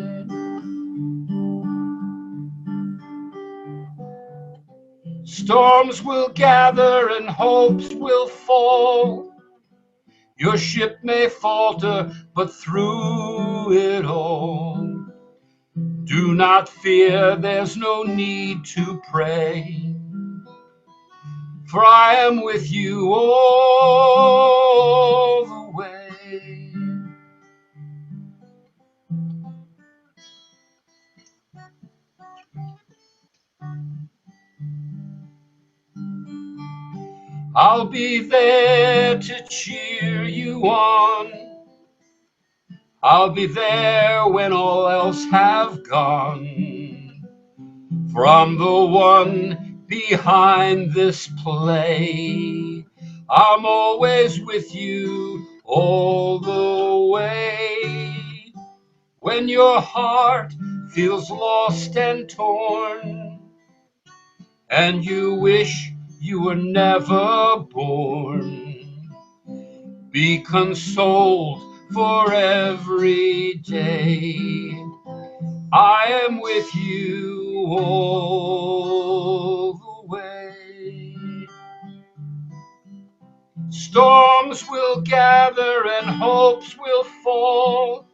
A: Storms will gather and hopes will fall. Your ship may falter, but through it all, do not fear, there's no need to pray. For I am with you all the way. I'll be there to cheer you on. I'll be there when all else have gone. For I'm the one behind this play. I'm always with you all the way. When your heart feels lost and torn, and you wish you were never born, be consoled for every day. I am with you all the way. Storms will gather and hopes will fall.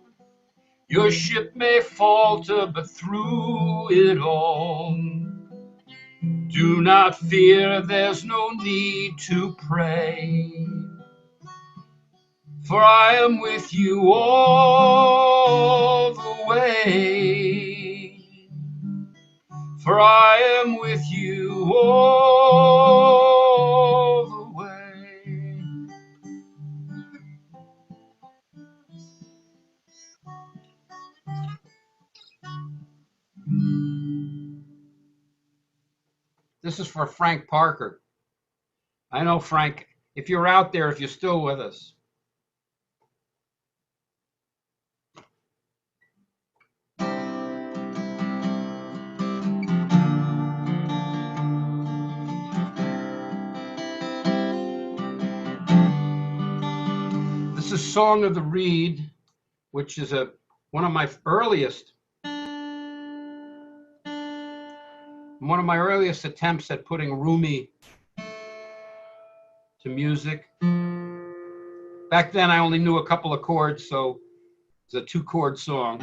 A: Your ship may falter, but through it all, do not fear, there's no need to pray. For I am with you all the way. For I am with you all the way. This is for Frank Parker. I know, Frank, if you're out there, if you're still with us. This is Song of the Reed, which is one of my earliest attempts at putting Rumi to music. Back then, I only knew a couple of chords, so it's a 2-chord song.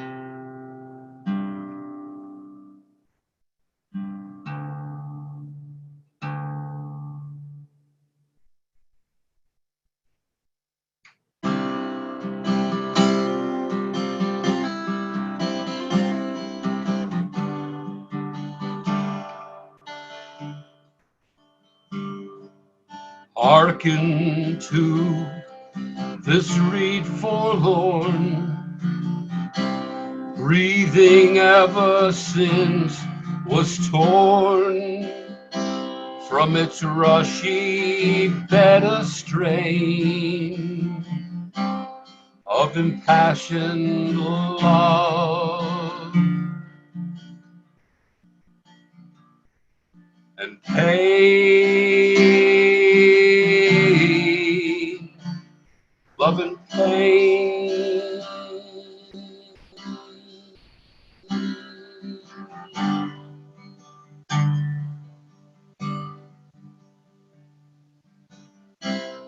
A: Hearken to this reed forlorn, breathing ever since was torn from its rushy bed, a strain of impassioned love and pain, love and pain.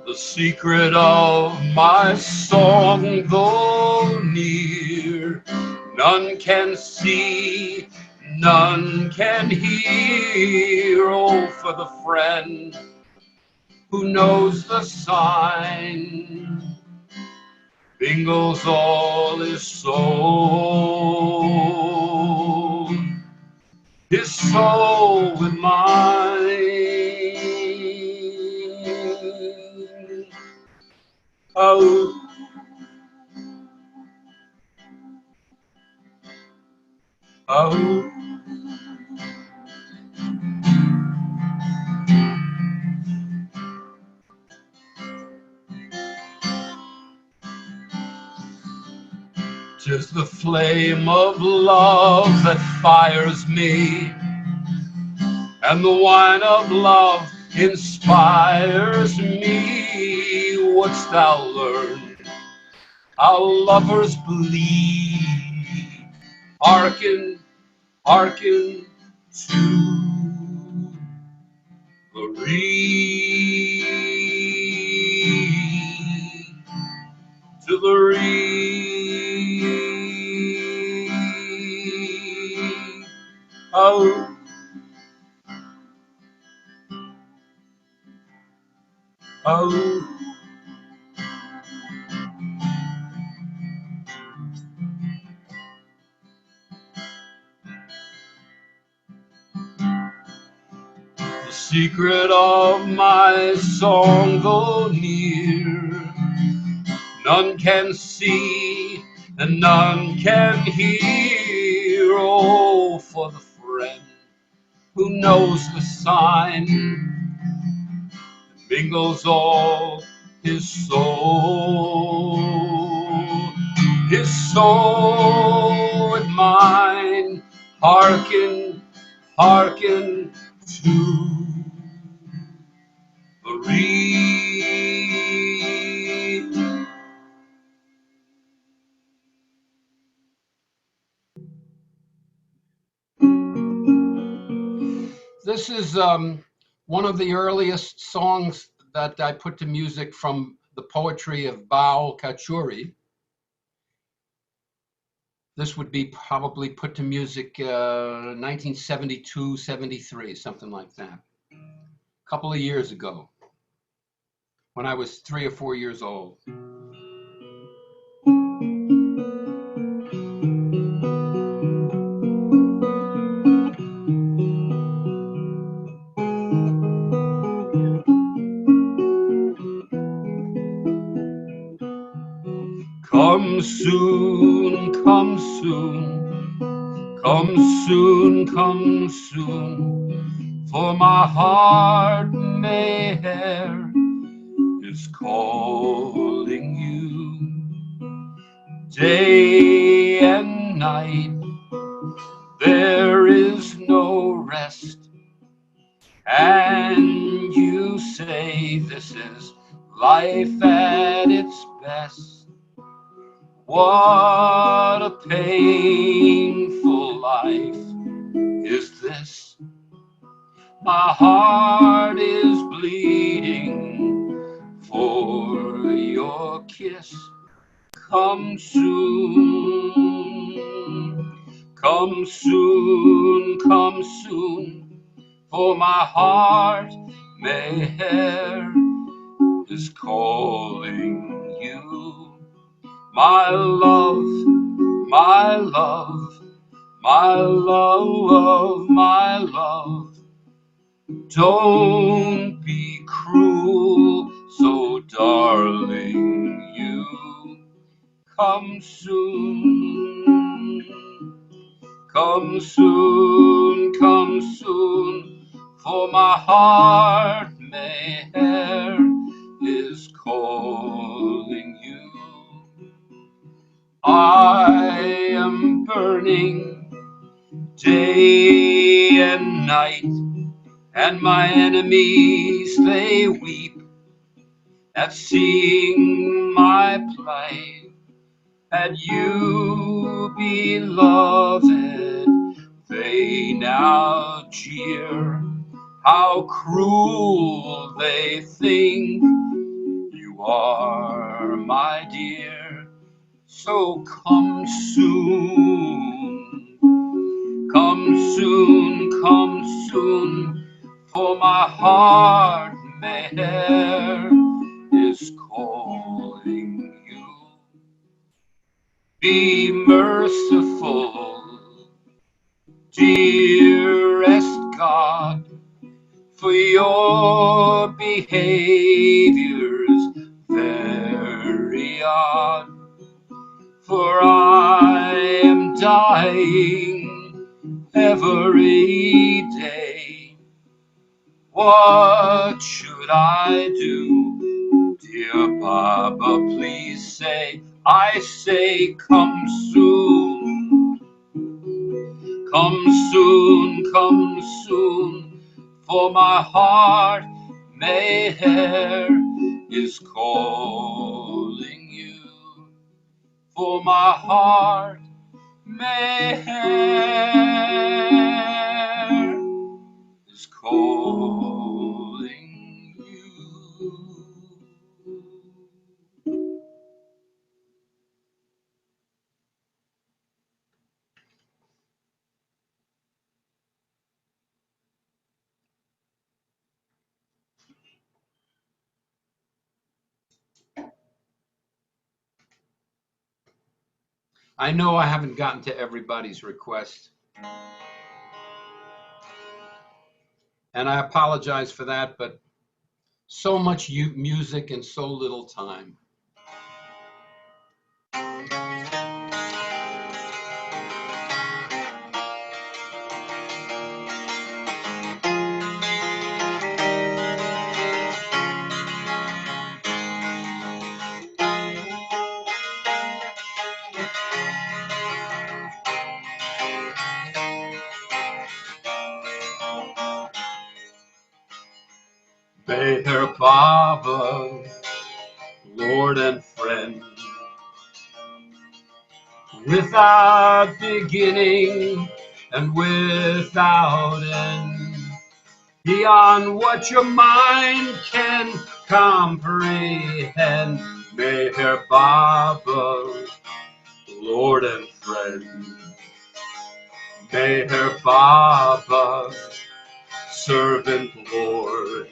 A: The secret of my song, though near, none can see, none can hear. Oh, for the friend who knows the sign, mingles all his soul with mine. Oh, oh, tis the flame of love that fires me, and the wine of love inspires me. Wouldst thou learn how lovers bleed? Hearken, hearken to the reed, to the reed. Oh, oh, the secret of my song, though near, none can see and none can hear. Oh, for the friend who knows the sign, mingles all his soul with mine. Hearken, hearken to the reed. This is one of the earliest songs that I put to music from the poetry of Baal Kachuri. This would be probably put to music 1972, 73, something like that. A couple of years ago, when I was 3 or 4 years old. Come soon, come soon, come soon, come soon, for my heart Meyer is calling you. Day and night there is no rest, and you say this is life at its best. What a painful life is this. My heart is bleeding for your kiss. Come soon, come soon, come soon, for my heart Meyer is calling you. My love, my love, my love, my love, Don't be cruel, so darling, you come soon. Come soon, for my heart Meyer is calling you. I am burning day and night, and my enemies, they weep at seeing my plight. And you, beloved, they now jeer, how cruel they think you are, my dear. So come soon, come soon, for my heart Meyer is calling you. Be merciful, dearest God, for your behavior's very odd. For I am dying every day. What should I do? Dear Baba, please say, I say, come soon. Come soon, for my heart Meyer is calling you. For my heart Meyer is calling you. I know I haven't gotten to everybody's request, and I apologize for that, but so much music and so little time. Meyer Baba, Lord and friend, without beginning and without end, beyond what your mind can comprehend. Meyer Baba, Lord and friend, Meyer Baba, servant Lord,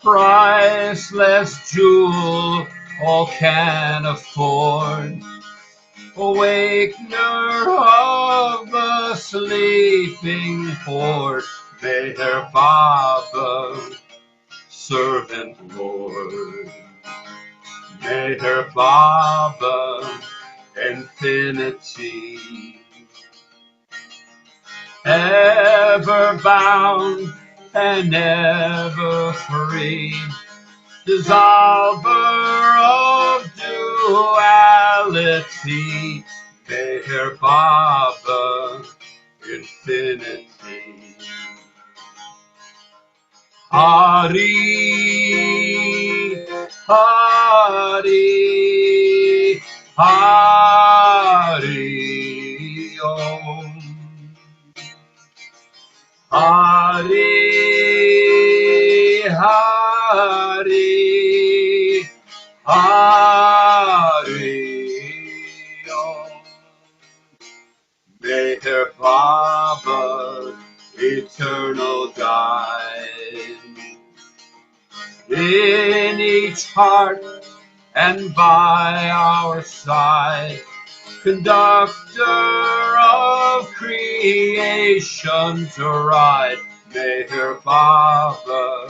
A: priceless jewel all can afford, awakener of the sleeping horde. Meyer Baba, servant Lord, Meyer Baba, infinity, ever bound and ever free, dissolver of duality. Meyer Baba, infinity. Hari, Hari, Hari Om. Hari, Hari, Hari Om. Meyer Baba, eternal guide, in each heart and by our side, conductor of creation to ride. Meher Baba,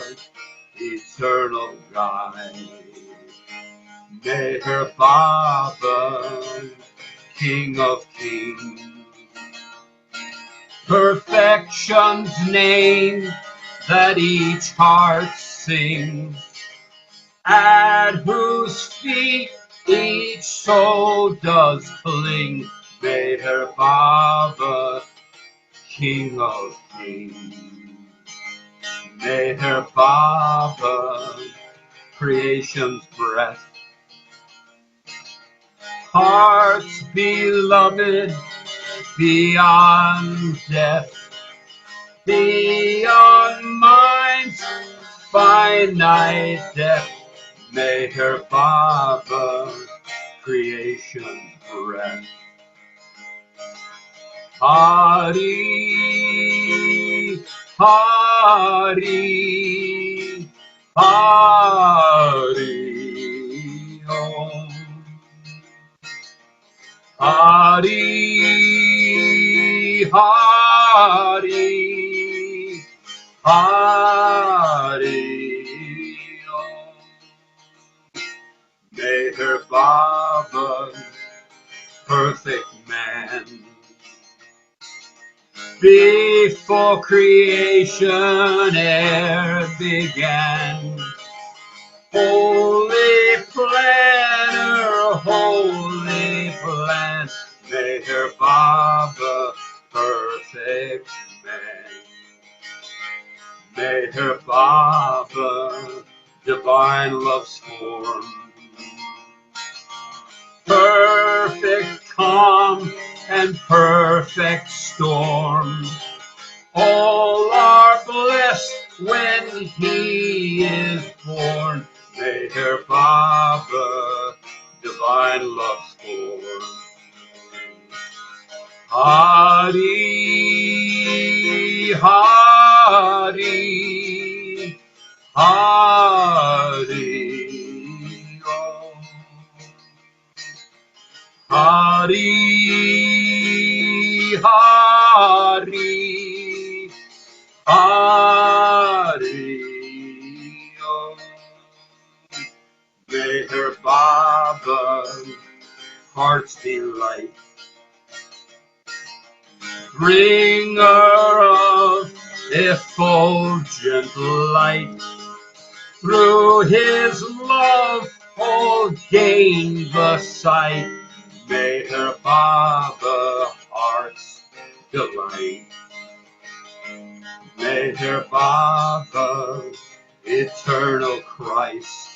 A: eternal guide. Meher Baba, King of Kings. Perfection's name that each heart sings, at whose feet each soul does cling. Meher Baba, King of Kings. Meher Baba, creation's breath. Hearts beloved beyond death, beyond mind's finite depth. Meher Baba, creation's breath. Hari, Hari, Hari Om. Hari, Hari, Hari Om. Meher Baba, perfect man. Before creation e'er began, holy planner, holy plan, Meher Baba, perfect man. Meher Baba, divine love's form, perfect calm and perfect storm. All are blessed when he is born. Meher Baba, divine love's form. Hari, Hari, Hari Om. Hari, Hari, Hari Om. Meher Baba, heart's delight, bringer of effulgent light. Through his love all gain the sight. Meher Baba, heart's delight. Meher Baba, eternal Christ.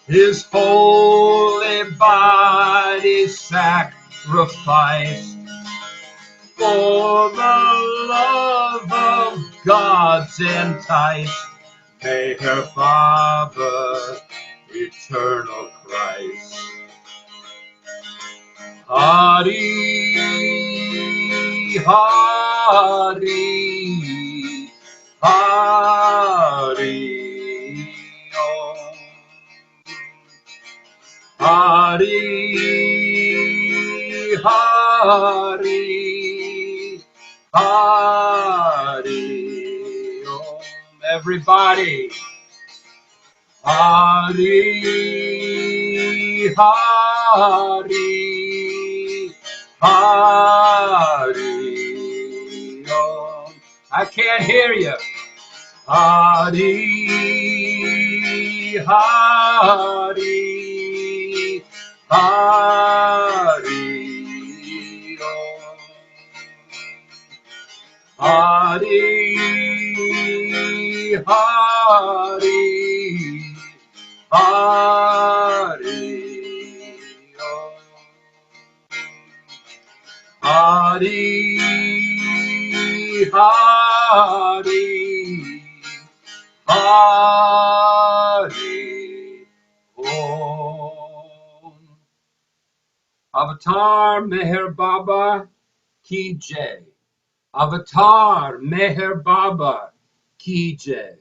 A: His holy body sacrificed for the love of God's enticed. Meher Baba, eternal Christ. Hari, Hari, Hari Om. Hari, Hari, Hari Om. Everybody. Hari, Hari, Hari Om. I can't hear you. Hari, Hari, Hari Om. Hari, Hari, Hari Om. Hari, Hari, Hari Om. Avatar Meher Baba Ki Jai. Avatar Meher Baba Ki Jai.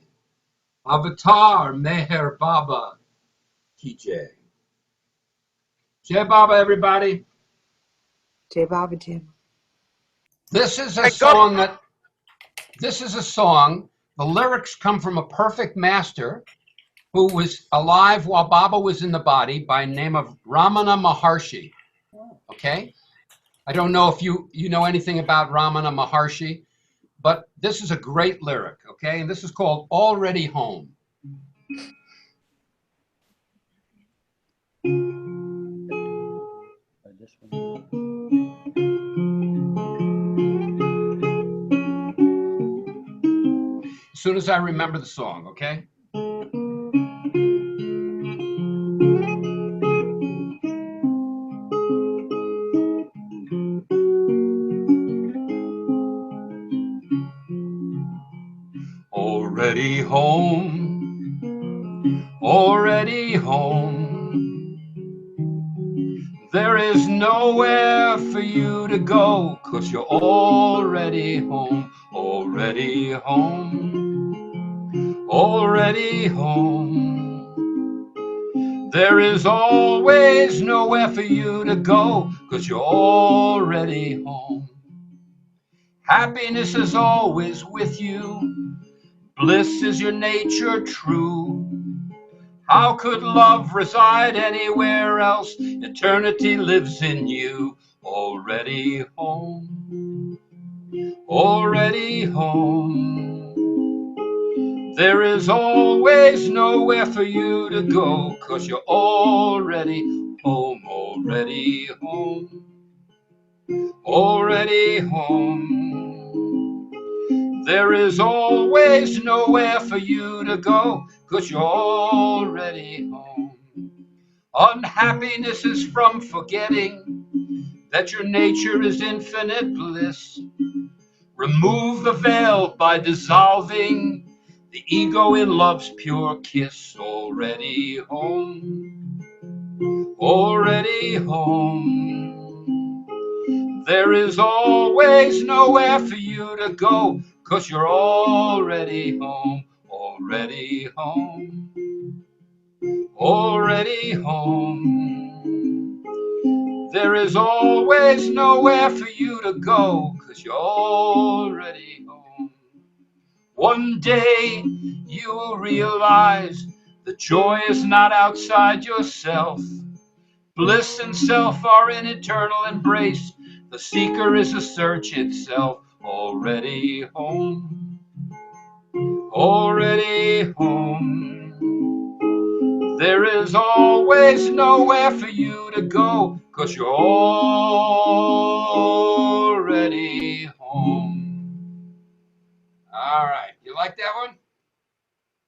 A: Avatar Meher Baba Ki Jai. Jai Baba, everybody.
B: Jai Baba, Jim.
A: This is a song that This is a song. The lyrics come from a perfect master who was alive while Baba was in the body by name of Ramana Maharshi. Okay? I don't know if you know anything about Ramana Maharshi, but this is a great lyric, okay? And this is called Already Home. As soon as I remember the song, okay? Already home, already home. There is nowhere for you to go, 'cause you're already home, already home, already home. There is always nowhere for you to go, 'cause you're already home. Happiness is always with you, bliss is your nature true. How could love reside anywhere else? Eternity lives in you, already home, already home. There is always nowhere for you to go, 'cause you're already home, already home, already home. There is always nowhere for you to go, 'cause you're already home. Unhappiness is from forgetting that your nature is infinite bliss. Remove the veil by dissolving the ego in love's pure kiss. Already home, already home. There is always nowhere for you to go, 'cause you're already home, already home, already home. There is always nowhere for you to go, 'cause you're already home. One day you will realize that joy is not outside yourself. Bliss and self are in eternal embrace. The seeker is a search itself. Already home, already home. There is always nowhere for you to go, 'cause you're already home. All right, you like that one?